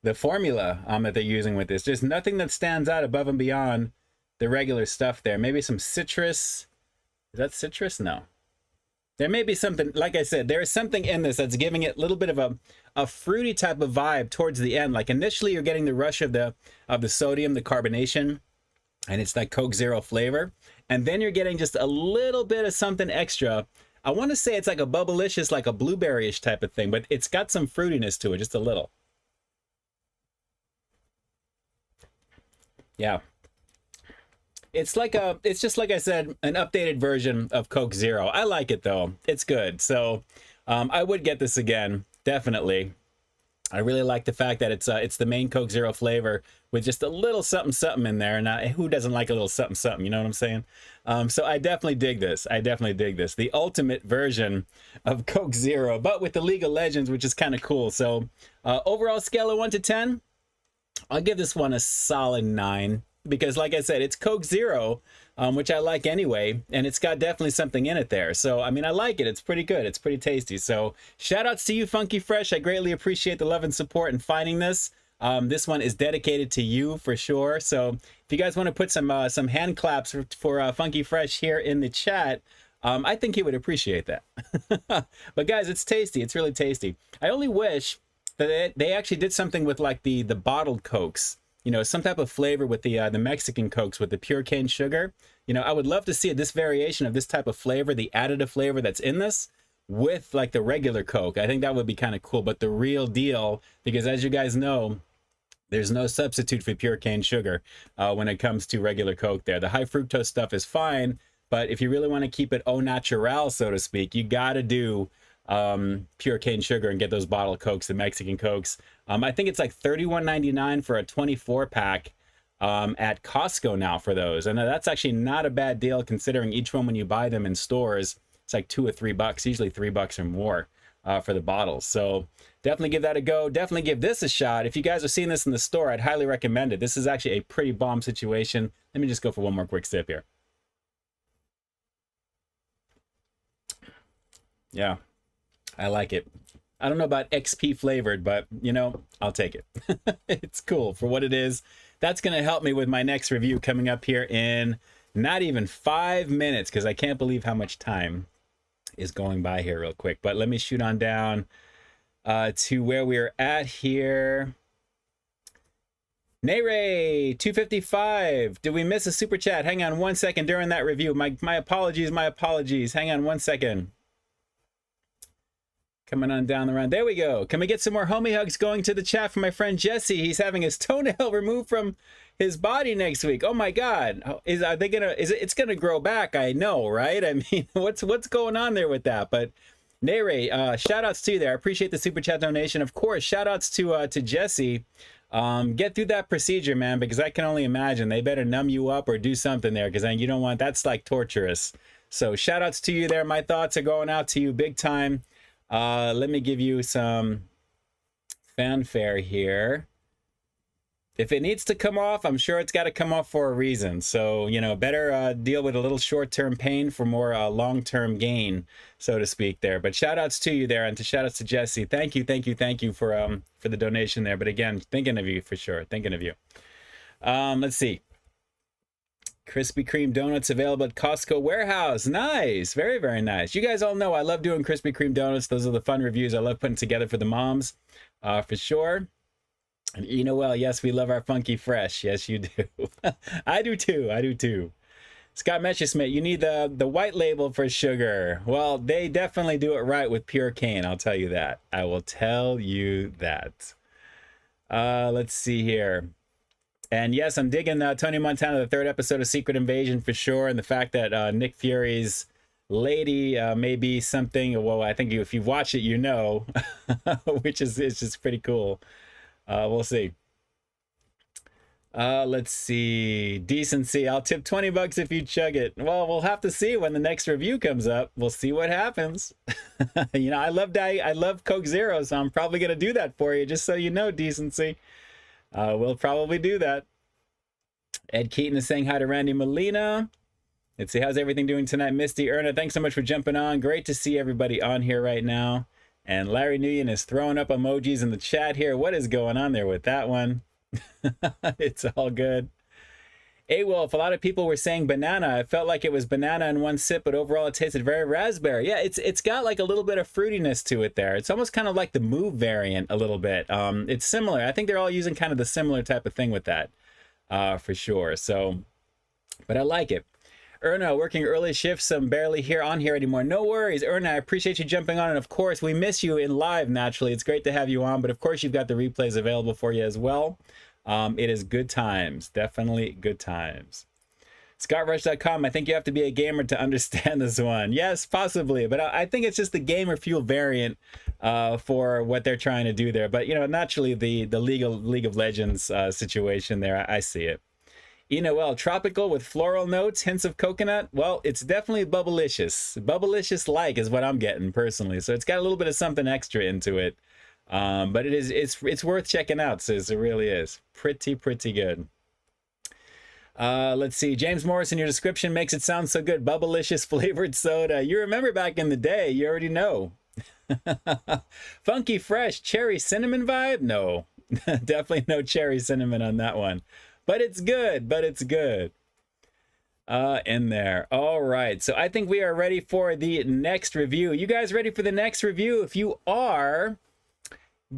the formula that they're using with this. There's nothing that stands out above and beyond the regular stuff there. Maybe some citrus. Is that citrus? No. There may be something, like I said, there is something in this that's giving it a little bit of a fruity type of vibe towards the end. Like initially you're getting the rush of the sodium, the carbonation, and it's that Coke Zero flavor. And then you're getting just a little bit of something extra. I want to say it's like a bubblicious, like a blueberry-ish type of thing, but it's got some fruitiness to it, just a little. Yeah. It's just like I said, an updated version of Coke Zero. I like it though. It's good. So I would get this again, definitely. I really like the fact that it's the main Coke Zero flavor with just a little something something in there. And who doesn't like a little something something? You know what I'm saying? So I definitely dig this. I definitely dig this. The ultimate version of Coke Zero, but with the League of Legends, which is kind of cool. So overall scale of 1 to 10, I'll give this one a solid 9. Because like I said, it's Coke Zero, which I like anyway, and it's got definitely something in it there. So, I mean, I like it. It's pretty good. It's pretty tasty. So, shout outs to you, Funky Fresh. I greatly appreciate the love and support in finding this. This one is dedicated to you for sure. So, if you guys want to put some hand claps for Funky Fresh here in the chat, I think he would appreciate that. But guys, it's tasty. It's really tasty. I only wish that they actually did something with like the bottled Cokes. You know, some type of flavor with the Mexican Cokes with the pure cane sugar. You know, I would love to see this variation of this type of flavor, the additive flavor that's in this, with like the regular Coke. I think that would be kind of cool. But the real deal, because as you guys know, there's no substitute for pure cane sugar when it comes to regular Coke there. The high fructose stuff is fine, but if you really want to keep it au natural, so to speak, you got to do pure cane sugar and get those bottle Cokes, the Mexican Cokes. I think it's like $31.99 for a 24 pack at Costco now for those, and that's actually not a bad deal considering each one when you buy them in stores it's like $2 or $3, usually $3 or more for the bottles. So definitely give that a go. Definitely give this a shot. If you guys are seeing this in the store, I'd highly recommend it. This is actually a pretty bomb situation. Let me just go for one more quick sip here. Yeah, I like it. I don't know about XP flavored, but you know, I'll take it. It's cool for what it is. That's going to help me with my next review coming up here in not even 5 minutes, because I can't believe how much time is going by here real quick. But let me shoot on down to where we're at here. Nayray 255. Did we miss a super chat? Hang on 1 second during that review. My apologies, my apologies. Hang on 1 second. Coming on down the round. There we go. Can we get some more homie hugs going to the chat for my friend Jesse? He's having his toenail removed from his body next week. Oh my God. Are they gonna? It's gonna grow back? I know, right? I mean, what's going on there with that? But Nayray, shout outs to you there. I appreciate the super chat donation. Of course, shout outs to Jesse. Get through that procedure, man, because I can only imagine they better numb you up or do something there, because you don't want, that's like torturous. So shout outs to you there. My thoughts are going out to you big time. Let me give you some fanfare here. If it needs to come off, I'm sure it's got to come off for a reason. So, you know, better deal with a little short-term pain for more long-term gain, so to speak there. But shout outs to you there, and to shout outs to Jesse. Thank you for the donation there. But again, thinking of you for sure, thinking of you. Let's see. Krispy Kreme donuts available at Costco warehouse. Nice, very, very nice. You guys all know I love doing Krispy Kreme donuts. Those are the fun reviews I love putting together for the moms, for sure. And you know, well, yes, we love our Funky Fresh. Yes, you do. I do too. I do too. Scott Messerschmidt, you need the white label for sugar. Well, they definitely do it right with pure cane. I'll tell you that. I will tell you that. Let's see here. And yes, I'm digging Tony Montana, the third episode of Secret Invasion for sure. And the fact that Nick Fury's lady may be something, well, I think if you watch it, you know, which is just pretty cool. We'll see. Let's see. Decency. I'll tip $20 if you chug it. Well, we'll have to see when the next review comes up. We'll see what happens. You know, I love Coke Zero, so I'm probably going to do that for you, just so you know, Decency. We'll probably do that. Ed Keaton is saying hi to Randy Molina. Let's see, how's everything doing tonight? Misty, Erna, thanks so much for jumping on. Great to see everybody on here right now. And Larry Nguyen is throwing up emojis in the chat here. What is going on there with that one? It's all good. A-Wolf, a lot of people were saying banana. I felt like it was banana in one sip, but overall it tasted very raspberry. Yeah, it's got like a little bit of fruitiness to it there. It's almost kind of like the Move variant a little bit. It's similar. I think they're all using kind of the similar type of thing with that, for sure. So, but I like it. Erna, working early shifts, I'm barely on here anymore. No worries, Erna, I appreciate you jumping on. And of course, we miss you in live, naturally. It's great to have you on, but of course, you've got the replays available for you as well. It is good times, definitely good times. ScottRush.com, I think you have to be a gamer to understand this one. Yes, possibly, but I think it's just the gamer fuel variant for what they're trying to do there. But, you know, naturally, the League of Legends situation there, I see it. Well, tropical with floral notes, hints of coconut. Well, it's definitely bubblicious. Bubblicious-like is what I'm getting personally. So it's got a little bit of something extra into it. But it's worth checking out, sis. It really is. Pretty good. Let's see. James Morris, in your description makes it sound so good. Bubblicious flavored soda. You remember back in the day. You already know. Funky fresh cherry cinnamon vibe? No. Definitely no cherry cinnamon on that one. But it's good, in there. All right, so I think we are ready for the next review. You guys ready for the next review? If you are,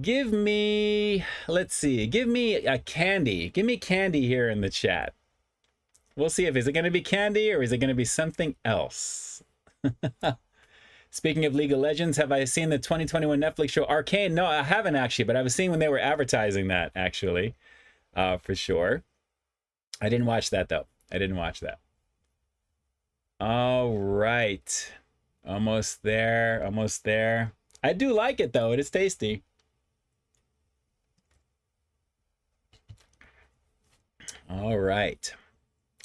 give me, let's see, give me a candy. Give me candy here in the chat. We'll see if is it going to be candy or is it going to be something else. Speaking of League of Legends, have I seen the 2021 Netflix show Arcane? No, I haven't actually, but I was seeing when they were advertising that, actually, for sure. I didn't watch that, though. I didn't watch that. All right. Almost there. Almost there. I do like it, though. It is tasty. All right.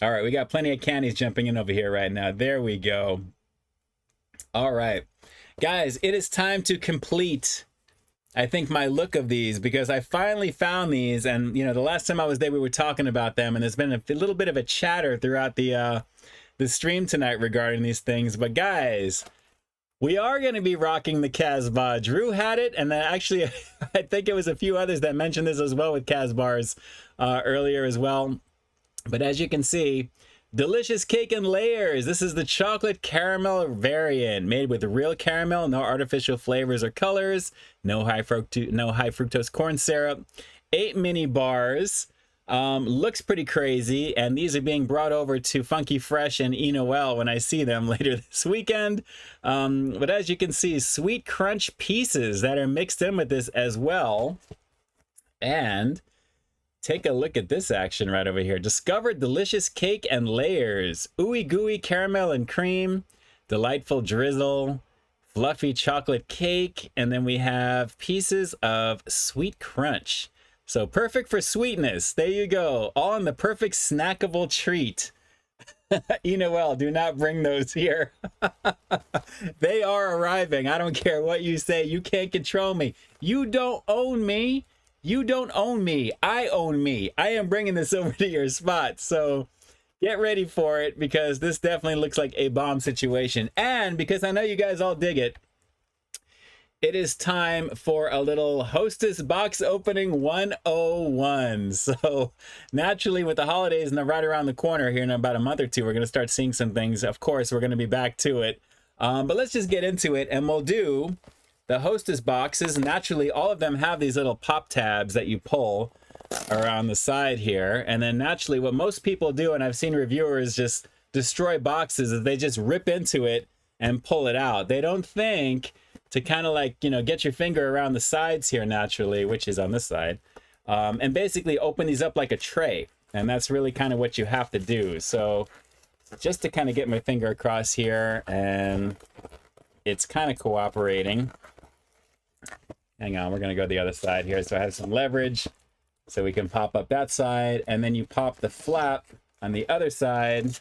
All right. We got plenty of candies jumping in over here right now. There we go. All right. Guys, it is time to complete, I think, my look of these, because I finally found these, and you know, the last time I was there we were talking about them, and there's been a little bit of a chatter throughout the stream tonight regarding these things. But guys, we are going to be rocking the Kazbars. Drew had it, and then actually I think it was a few others that mentioned this as well with Kazbars earlier as well. But as you can see, delicious cake and layers. This is the chocolate caramel variant, made with real caramel, no artificial flavors or colors, no high fructose corn syrup, 8 mini bars. Looks pretty crazy, and these are being brought over to Funky Fresh and Noel when I see them later this weekend. But as you can see, sweet crunch pieces that are mixed in with this as well. And take a look at this action right over here. Discovered delicious cake and layers. Ooey gooey caramel and cream. Delightful drizzle. Fluffy chocolate cake. And then we have pieces of sweet crunch. So perfect for sweetness. There you go. All in the perfect snackable treat. Noel, do not bring those here. They are arriving. I don't care what you say. You can't control me. You don't own me. You don't own me. I own me. I am bringing this over to your spot. So get ready for it, because this definitely looks like a bomb situation. And because I know you guys all dig it, it is time for a little Hostess box opening 101. So naturally, with the holidays right around the corner here in about a month or two, we're going to start seeing some things. Of course, we're going to be back to it. But let's just get into it, and we'll do the Hostess boxes. Naturally, all of them have these little pop tabs that you pull around the side here. And then naturally, what most people do, and I've seen reviewers just destroy boxes, is they just rip into it and pull it out. They don't think to kind of like, you know, get your finger around the sides here naturally, which is on this side, and basically open these up like a tray. And that's really kind of what you have to do. So just to kind of get my finger across here, and it's kind of cooperating. Hang on, we're going to go the other side here. So I have some leverage so we can pop up that side, and then you pop the flap on the other side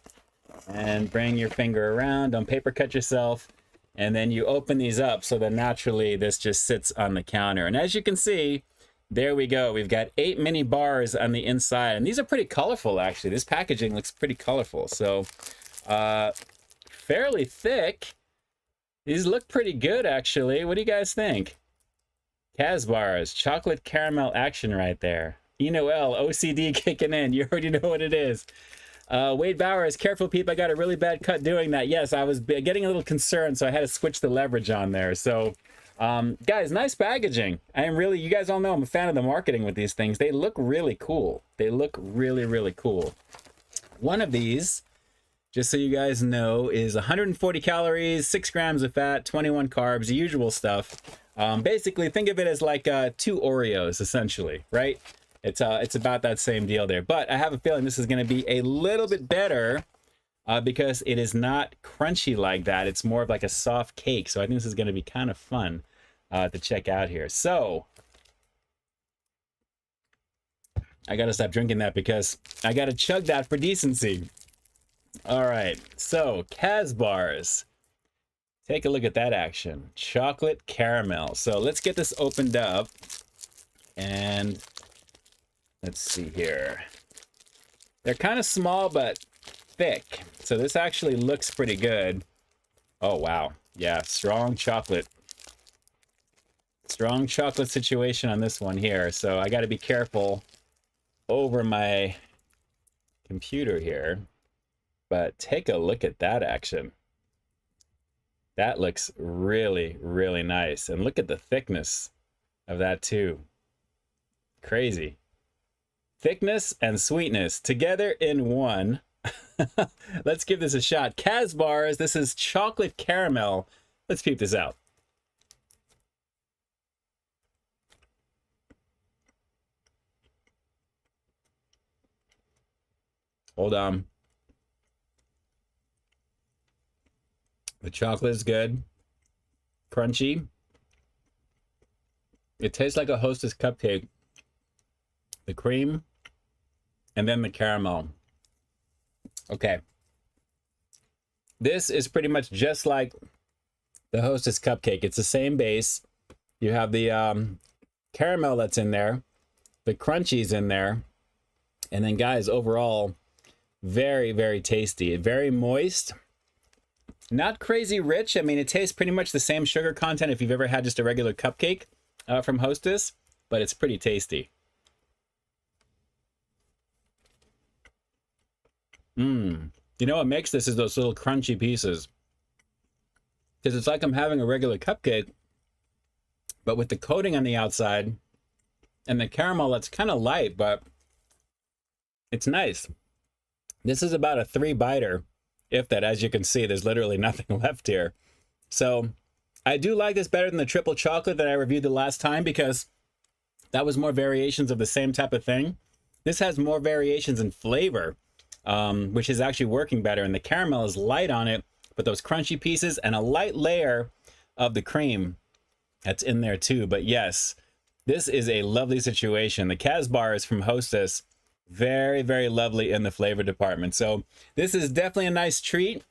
and bring your finger around. Don't paper cut yourself. And then you open these up so that naturally this just sits on the counter. And as you can see, there we go. We've got 8 mini bars on the inside, and these are pretty colorful actually. This packaging looks pretty colorful. So Fairly thick. These look pretty good, actually. What do you guys think? Kazbars, chocolate caramel action right there. Noel, OCD kicking in. You already know what it is. Wade Bowers, careful, Peep. I got a really bad cut doing that. Yes, I was getting a little concerned, so I had to switch the leverage on there. So, guys, nice packaging. You guys all know I'm a fan of the marketing with these things. They look really cool. They look really, really cool. One of these, just so you guys know, is 140 calories, 6 grams of fat, 21 carbs, the usual stuff. Basically, think of it as like 2 Oreos, essentially, right? It's about that same deal there. But I have a feeling this is going to be a little bit better because it is not crunchy like that. It's more of like a soft cake. So I think this is going to be kind of fun to check out here. So I got to stop drinking that because I got to chug that for decency. All right. So Kazbars. Take a look at that action. Chocolate caramel. So let's get this opened up. And let's see here. They're kind of small, but thick. So this actually looks pretty good. Oh, wow. Yeah, strong chocolate. Strong chocolate situation on this one here. So I got to be careful over my computer here. But take a look at that action. That looks really, really nice. And look at the thickness of that too. Crazy. Thickness and sweetness together in one. Let's give this a shot. Kazbars, this is chocolate caramel. Let's peep this out. Hold on. The chocolate is good. Crunchy. It tastes like a Hostess cupcake. The cream and then the caramel. Okay. This is pretty much just like the Hostess cupcake. It's the same base. You have the caramel that's in there. The crunchies in there. And then, guys, overall, very, very tasty. Very moist. Not crazy rich. I mean, it tastes pretty much the same sugar content if you've ever had just a regular cupcake from Hostess, but it's pretty tasty. You know what makes this is those little crunchy pieces. Because it's like I'm having a regular cupcake, but with the coating on the outside and the caramel that's kind of light, but it's nice. This is about a 3-biter. If that, as you can see, there's literally nothing left here. So I do like this better than the triple chocolate that I reviewed the last time because that was more variations of the same type of thing. This has more variations in flavor, which is actually working better. And the caramel is light on it, but those crunchy pieces and a light layer of the cream that's in there too. But yes, this is a lovely situation. The Kazbars from Hostess, very, very lovely in the flavor department. So this is definitely a nice treat.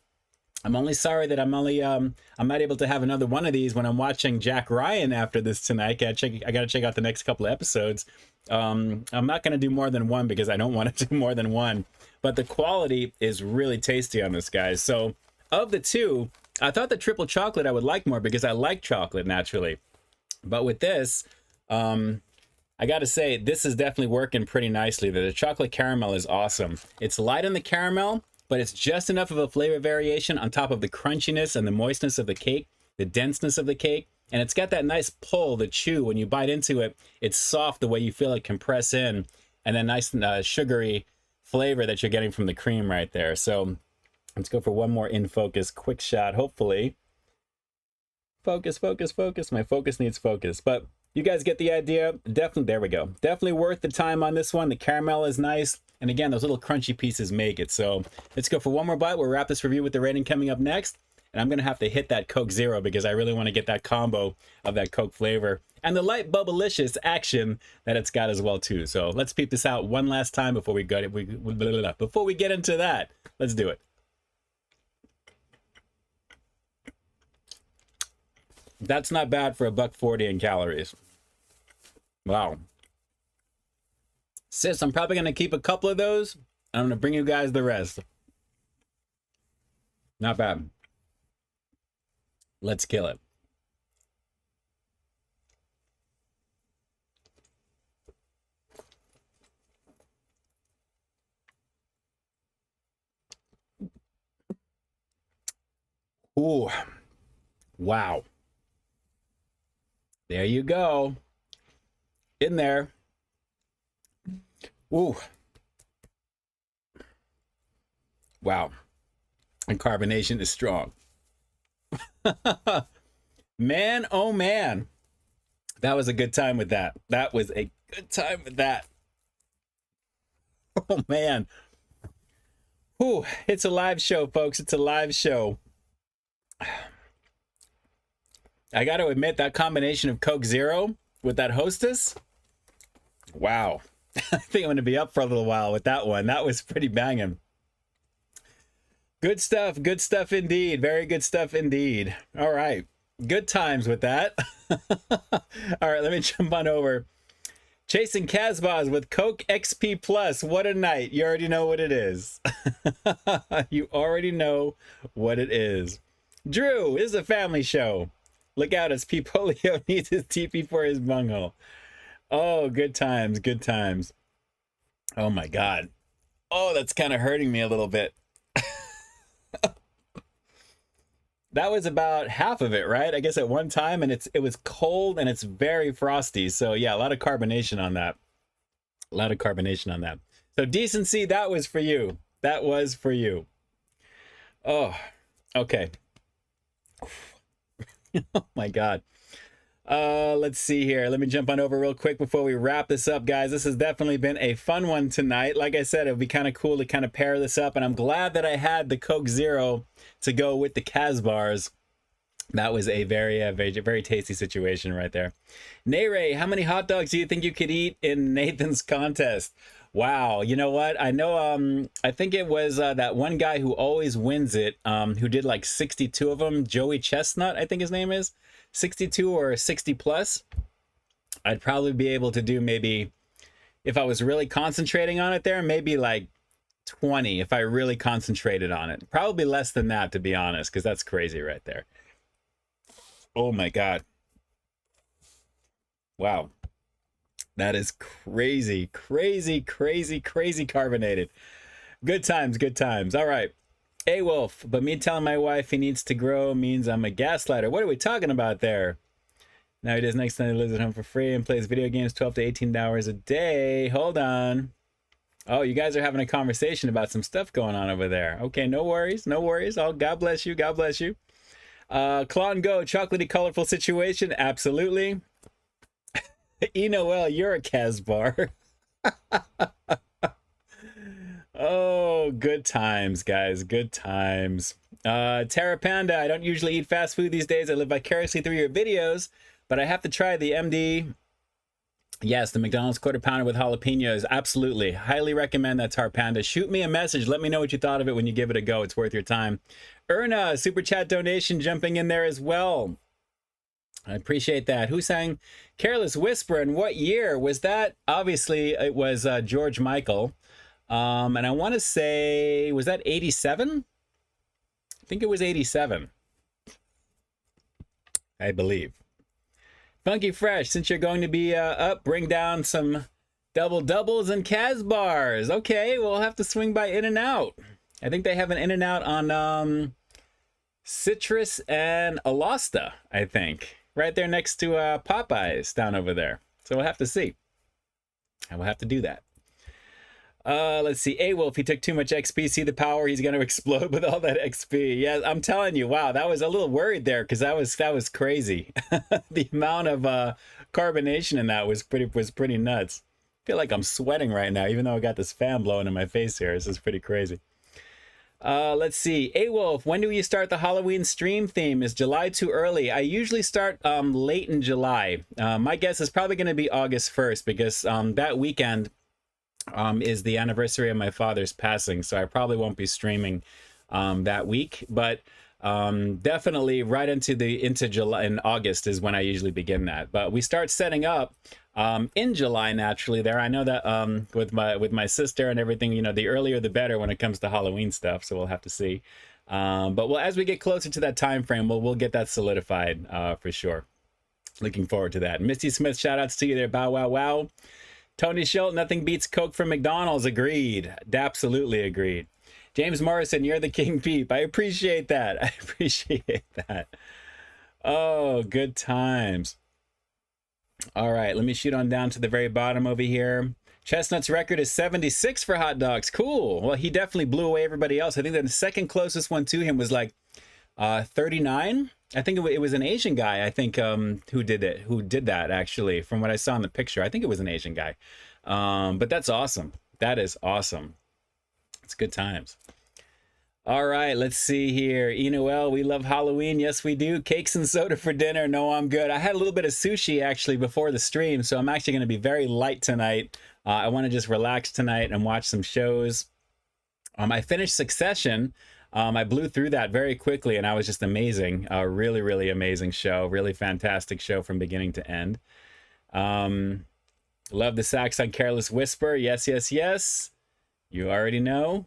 I'm only sorry that I'm not able to have another one of these when I'm watching Jack Ryan after this tonight. I got to check out the next couple of episodes. I'm not going to do more than one because I don't want to do more than one. But the quality is really tasty on this, guys. So of the two, I thought the triple chocolate I would like more because I like chocolate naturally. But with this, I got to say, this is definitely working pretty nicely. The chocolate caramel is awesome. It's light on the caramel, but it's just enough of a flavor variation on top of the crunchiness and the moistness of the cake, the denseness of the cake. And it's got that nice pull, the chew. When you bite into it, it's soft the way you feel it compress in. And then nice sugary flavor that you're getting from the cream right there. So let's go for one more in focus, quick shot, hopefully. Focus, focus, focus. My focus needs focus. But you guys get the idea. Definitely, there we go. Definitely worth the time on this one. The caramel is nice. And again, those little crunchy pieces make it. So let's go for one more bite. We'll wrap this review with the rating coming up next. And I'm going to have to hit that Coke Zero because I really want to get that combo of that Coke flavor and the light bubblicious action that it's got as well too. So let's peep this out one last time before we get into that. Let's do it. That's not bad for $1.40 in calories. Wow. Sis, I'm probably going to keep a couple of those. I'm going to bring you guys the rest. Not bad. Let's kill it. Ooh, wow. There you go. In there. Ooh. Wow. And carbonation is strong. Man, oh man. That was a good time with that. That was a good time with that. Oh man. Ooh, it's a live show, folks. It's a live show. I got to admit, that combination of Coke Zero with that Hostess, wow. I think I'm going to be up for a little while with that one. That was pretty banging. Good stuff indeed. Very good stuff indeed. All right, good times with that. All right, let me jump on over. Chasing Kazbars with Coke XP Plus. What a night. You already know what it is. You already know what it is. Drew, this is a family show. Look out, as Peepolio needs his teepee for his bunghole. Oh, good times, good times. Oh my God. Oh, that's kind of hurting me a little bit. That was about half of it, right? I guess at one time, and it was cold and it's very frosty. So yeah, a lot of carbonation on that. A lot of carbonation on that. So decency, that was for you. That was for you. Oh, okay. Oh my God. Let's see here. Let me jump on over real quick before we wrap this up, guys. This has definitely been a fun one tonight. Like I said, it would be kind of cool to kind of pair this up, and I'm glad that I had the Coke Zero to go with the Kazbars. That was a very tasty situation right there. Nayray, how many hot dogs do you think you could eat in Nathan's contest? Wow, you know what? I know, I think it was that one guy who always wins it, who did like 62 of them, Joey Chestnut, I think his name is, 62 or 60 plus. I'd probably be able to do maybe, if I was really concentrating on it there, maybe like 20 if I really concentrated on it. Probably less than that, to be honest, because that's crazy right there. Oh my God. Wow. That is crazy, crazy, crazy, crazy carbonated. Good times, good times. All right. Hey, Wolf, but me telling my wife he needs to grow means I'm a gaslighter. What are we talking about there? Now he does next time he lives at home for free and plays video games 12 to 18 hours a day. Hold on. Oh, you guys are having a conversation about some stuff going on over there. Okay, no worries, no worries. Oh, God bless you, God bless you. Klon Go, chocolatey, colorful situation. Absolutely. Noel, you're a Kazbar. Oh, good times, guys. Good times. Terra Panda, I don't usually eat fast food these days. I live vicariously through your videos, but I have to try the MD. Yes, the McDonald's quarter pounder with jalapenos. Absolutely. Highly recommend that, Tar Panda. Shoot me a message. Let me know what you thought of it when you give it a go. It's worth your time. Erna, super chat donation jumping in there as well. I appreciate that. Who sang Careless Whisper, and what year was that? Obviously, it was George Michael. And I want to say, was that 87? I think it was 87. I believe. Funky Fresh, since you're going to be up, bring down some double doubles and Kazbars. Okay, we'll have to swing by In-N-Out. I think they have an In-N-Out on Citrus and Alosta, I think. Right there next to Popeyes down over there. So we'll have to see. And we'll have to do that. Let's see. A-Wolf, he took too much XP. See the power? He's going to explode with all that XP. Yeah, I'm telling you. Wow, that was a little worried there because that was crazy. The amount of carbonation in that was pretty nuts. I feel like I'm sweating right now, even though I got this fan blowing in my face here. This is pretty crazy. Let's see. A-Wolf, when do you start the Halloween stream theme? Is July too early? I usually start late in July. My guess is probably going to be August 1st because that weekend is the anniversary of my father's passing, so I probably won't be streaming that week, but definitely right into July and August is when I usually begin that. But we start setting up in July naturally there. I know that with my sister and everything, you know, the earlier the better when it comes to Halloween stuff, so we'll have to see. But as we get closer to that time frame, we'll get that solidified for sure. Looking forward to that. Misty Smith, shout outs to you there. Bow wow wow. Tony Schultz, nothing beats Coke from McDonald's. Agreed. Absolutely agreed. James Morrison, you're the king, Peep. I appreciate that. I appreciate that. Oh, good times. All right, let me shoot on down to the very bottom over here. Chestnut's record is 76 for hot dogs. Cool. Well, he definitely blew away everybody else. I think that the second closest one to him was like 39. I think it was an Asian guy, I think, who did that, actually, from what I saw in the picture. I think it was an Asian guy. But that's awesome. That is awesome. It's good times. All right, let's see here. Enoel, we love Halloween. Yes, we do. Cakes and soda for dinner. No, I'm good. I had a little bit of sushi, actually, before the stream, so I'm actually going to be very light tonight. I want to just relax tonight and watch some shows. I finished Succession. I blew through that very quickly, and I was just amazing. Really, really amazing show. Really fantastic show from beginning to end. Love the sax on Careless Whisper. Yes, yes, yes. You already know.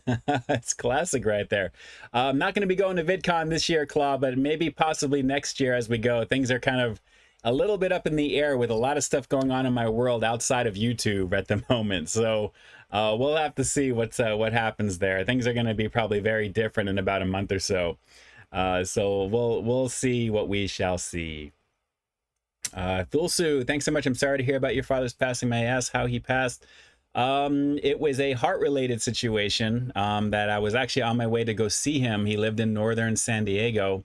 It's classic right there. I'm not going to be going to VidCon this year, Claw, but maybe possibly next year as we go. Things are kind of a little bit up in the air with a lot of stuff going on in my world outside of YouTube at the moment. So we'll have to see what happens there. Things are going to be probably very different in about a month or so. So we'll see what we shall see. Thulsu, thanks so much. I'm sorry to hear about your father's passing. May I ask how he passed? It was a heart-related situation that I was actually on my way to go see him. He lived in northern San Diego,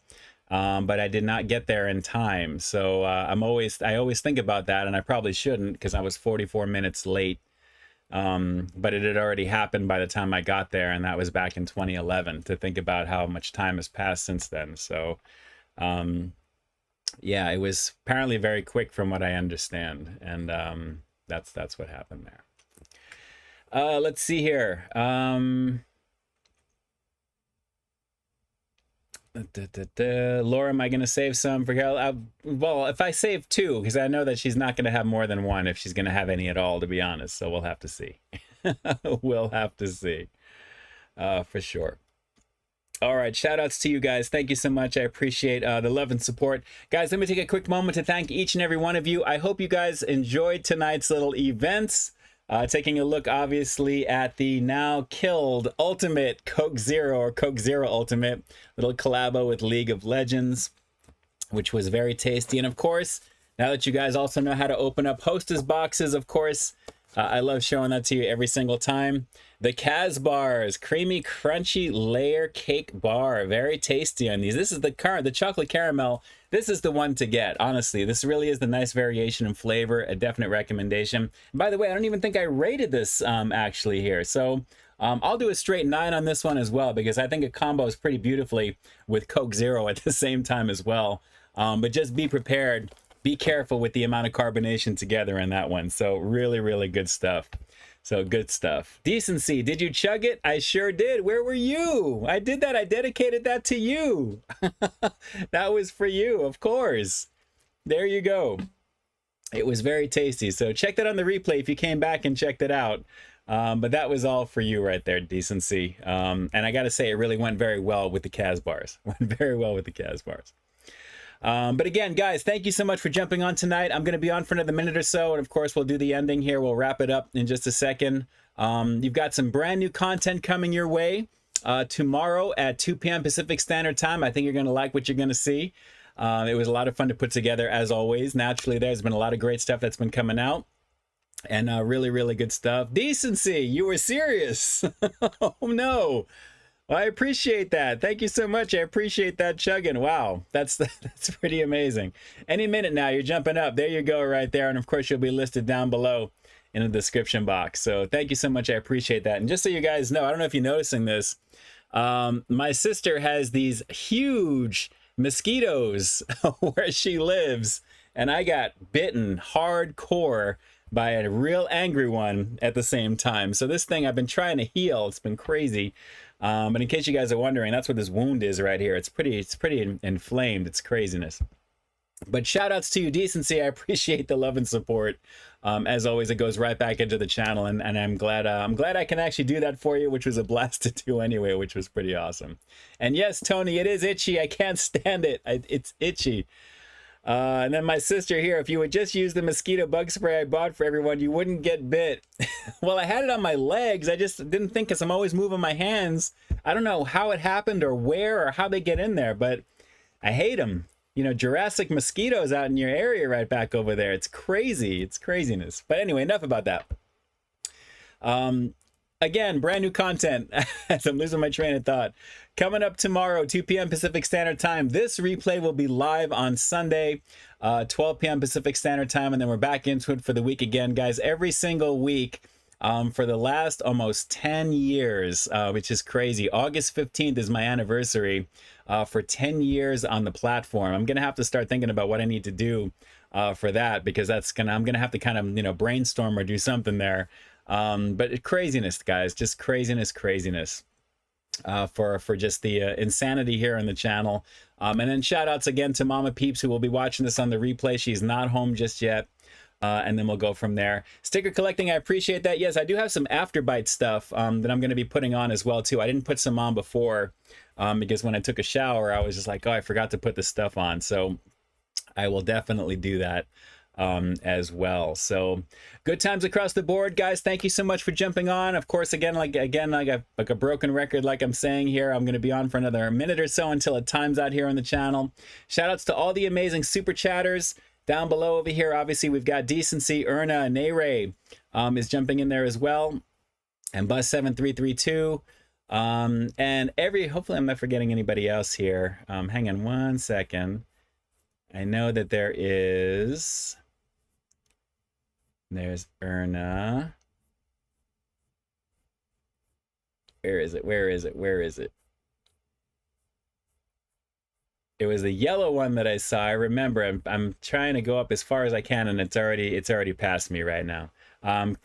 but I did not get there in time. So I always think about that, and I probably shouldn't because I was 44 minutes late. But it had already happened by the time I got there, and that was back in 2011, to think about how much time has passed since then. So yeah, it was apparently very quick from what I understand, and that's what happened there. Let's see here. Laura, am I going to save some for Carol? Well, if I save two, because I know that she's not going to have more than one if she's going to have any at all, to be honest. So we'll have to see. We'll have to see for sure. All right, shout outs to you guys. Thank you so much. I appreciate the love and support. Guys, let me take a quick moment to thank each and every one of you. I hope you guys enjoyed tonight's little events. Taking a look, obviously, at the now killed Ultimate Coke Zero, or Coke Zero Ultimate, little collabo with League of Legends, which was very tasty. And of course, now that you guys also know how to open up Hostess boxes, of course, I love showing that to you every single time. The Kazbars, creamy, crunchy layer cake bar, very tasty on these. This is the chocolate caramel. This is the one to get, honestly. This really is the nice variation in flavor, a definite recommendation. And by the way, I don't even think I rated this actually here. So I'll do a straight 9 on this one as well, because I think it combos pretty beautifully with Coke Zero at the same time as well. But just be prepared. Be careful with the amount of carbonation together in that one. So really, really good stuff. So good stuff. Decency, did you chug it? I sure did. Where were you? I did that. I dedicated that to you. That was for you, of course. There you go. It was very tasty. So check that on the replay if you came back and checked it out. But that was all for you right there, Decency. And I got to say, it really went very well with the Kazbars. Went very well with the Kazbars. But again, guys, thank you so much for jumping on tonight. I'm going to be on for another minute or so, and of course, we'll do the ending here. We'll wrap it up in just a second. You've got some brand new content coming your way tomorrow at 2 p.m. Pacific Standard Time. I think you're going to like what you're going to see. It was a lot of fun to put together, as always. Naturally, there's been a lot of great stuff that's been coming out, and really, really good stuff. Decency, you were serious. Oh, no. Well, I appreciate that. Thank you so much. I appreciate that chugging. Wow, that's pretty amazing. Any minute now, you're jumping up. There you go right there. And of course, you'll be listed down below in the description box. So thank you so much. I appreciate that. And just so you guys know, I don't know if you're noticing this, my sister has these huge mosquitoes where she lives. And I got bitten hardcore by a real angry one at the same time. So this thing I've been trying to heal. It's been crazy. But in case you guys are wondering, that's what this wound is right here. It's pretty inflamed. It's craziness. But shout outs to you, Decency. I appreciate the love and support. As always, it goes right back into the channel, and I'm glad I can actually do that for you, which was a blast to do anyway, which was pretty awesome. And yes, Tony, it is itchy. I can't stand it. It's itchy. And then my sister here, if you would just use the mosquito bug spray I bought for everyone, you wouldn't get bit. Well, I had it on my legs. I just didn't think, because I'm always moving my hands. I don't know how it happened or where or how they get in there, but I hate them. You know, Jurassic mosquitoes out in your area right back over there. It's crazy. It's craziness. But anyway, enough about that. Again, brand new content as I'm losing my train of thought. Coming up tomorrow, 2 p.m. Pacific Standard Time. This replay will be live on Sunday, 12 p.m. Pacific Standard Time, and then we're back into it for the week again, guys. Every single week for the last almost 10 years, which is crazy. August 15th is my anniversary for 10 years on the platform. I'm going to have to start thinking about what I need to do for that, because I'm going to have to kind of, you know, brainstorm or do something there. But craziness, guys, just craziness for just the insanity here on the channel. And then shout outs again to Mama Peeps, who will be watching this on the replay. She's not home just yet. And then we'll go from there. Sticker collecting, I appreciate that. Yes, I do have some Afterbite stuff that I'm going to be putting on as well too. I didn't put some on before because when I took a shower, I was just like, oh, I forgot to put this stuff on. So I will definitely do that as well. So good times across the board, guys. Thank you so much for jumping on. Of course, again, like a broken record, like I'm saying here, I'm going to be on for another minute or so until it times out here on the channel. Shout outs to all the amazing super chatters down below over here. Obviously, we've got Decency, Erna, Nayray is jumping in there as well, and Bus7332. And hopefully I'm not forgetting anybody else here. Hang on one second. I know that there's Erna. Where is it? It was the yellow one that I saw. I remember. I'm trying to go up as far as I can, and it's already past me right now.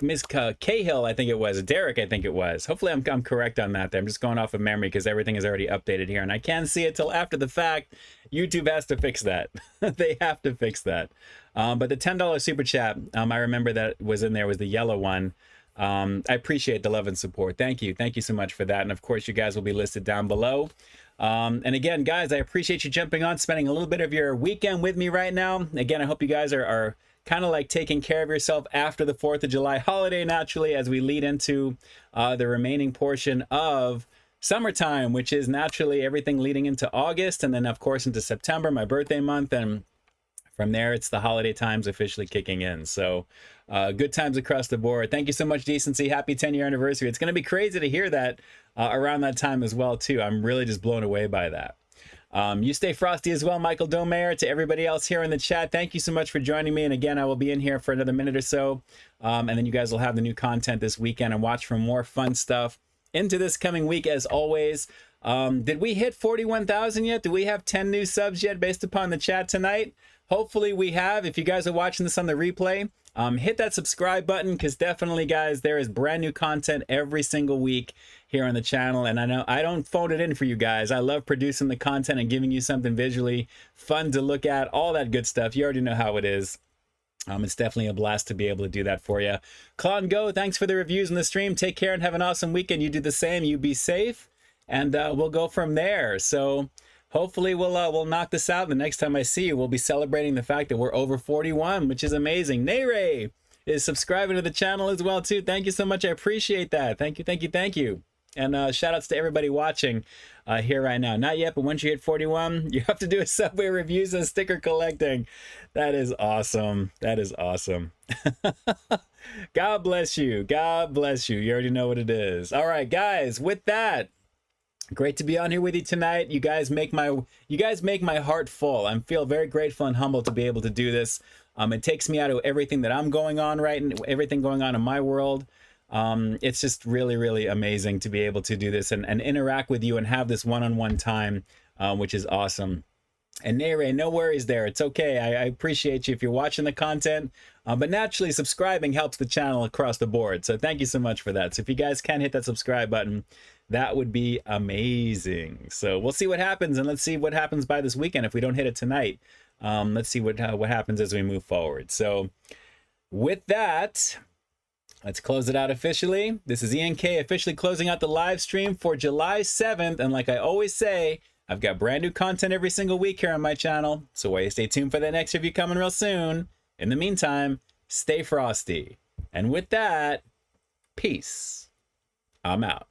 Ms. Cahill, I think it was. Derek, I think it was. Hopefully I'm correct on that. I'm just going off of memory because everything is already updated here, and I can't see it till after the fact. YouTube has to fix that. They have to fix that. But the $10 super chat, I remember that was in there, was the yellow one. I appreciate the love and support. Thank you so much for that. And of course, you guys will be listed down below. And again, guys, I appreciate you jumping on, spending a little bit of your weekend with me right now. Again, I hope you guys are kind of like taking care of yourself after the 4th of July holiday, naturally, as we lead into the remaining portion of summertime, which is naturally everything leading into August, and then of course into September, my birthday month, and from there it's the holiday times officially kicking in. So good times across the board. Thank you so much, Decency. Happy 10-year anniversary. It's going to be crazy to hear that around that time as well too. I'm really just blown away by that. You stay frosty as well, Michael Domayer. To everybody else here in the chat, thank you so much for joining me. And again, I will be in here for another minute or so, and then you guys will have the new content this weekend and watch for more fun stuff into this coming week. As always, did we hit 41,000 yet? Do we have 10 new subs yet based upon the chat tonight? Hopefully we have. If you guys are watching this on the replay, hit that subscribe button, because definitely, guys, there is brand new content every single week here on the channel. And I know I don't phone it in for you guys. I love producing the content and giving you something visually fun to look at, all that good stuff. You already know how it is. It's definitely a blast to be able to do that for you. Clon Go, thanks for the reviews in the stream. Take care and have an awesome weekend. You do the same. You be safe, and we'll go from there. So hopefully we'll knock this out. The next time I see you, we'll be celebrating the fact that we're over 41, which is amazing. Nayray is subscribing to the channel as well too. Thank you so much. I appreciate that. Thank you. And shout outs to everybody watching here right now. Not yet, but once you hit 41, you have to do a Subway reviews and sticker collecting. That is awesome. God bless you. You already know what it is. All right, guys, with that, great to be on here with you tonight. You guys make my heart full. I feel very grateful and humbled to be able to do this. It takes me out of everything that I'm going on everything going on in my world. It's just really amazing to be able to do this and interact with you and have this one-on-one time, which is awesome. And Nayray, no worries there. It's okay. I appreciate you if you're watching the content, but naturally subscribing helps the channel across the board. So thank you so much for that. So if you guys can hit that subscribe button, that would be amazing. So we'll see what happens, and let's see what happens by this weekend if we don't hit it tonight. Let's see what happens as we move forward. So with that, let's close it out officially. This is Ian K officially closing out the live stream for July 7th. And like I always say, I've got brand new content every single week here on my channel. So stay tuned for the next review coming real soon. In the meantime, stay frosty. And with that, peace. I'm out.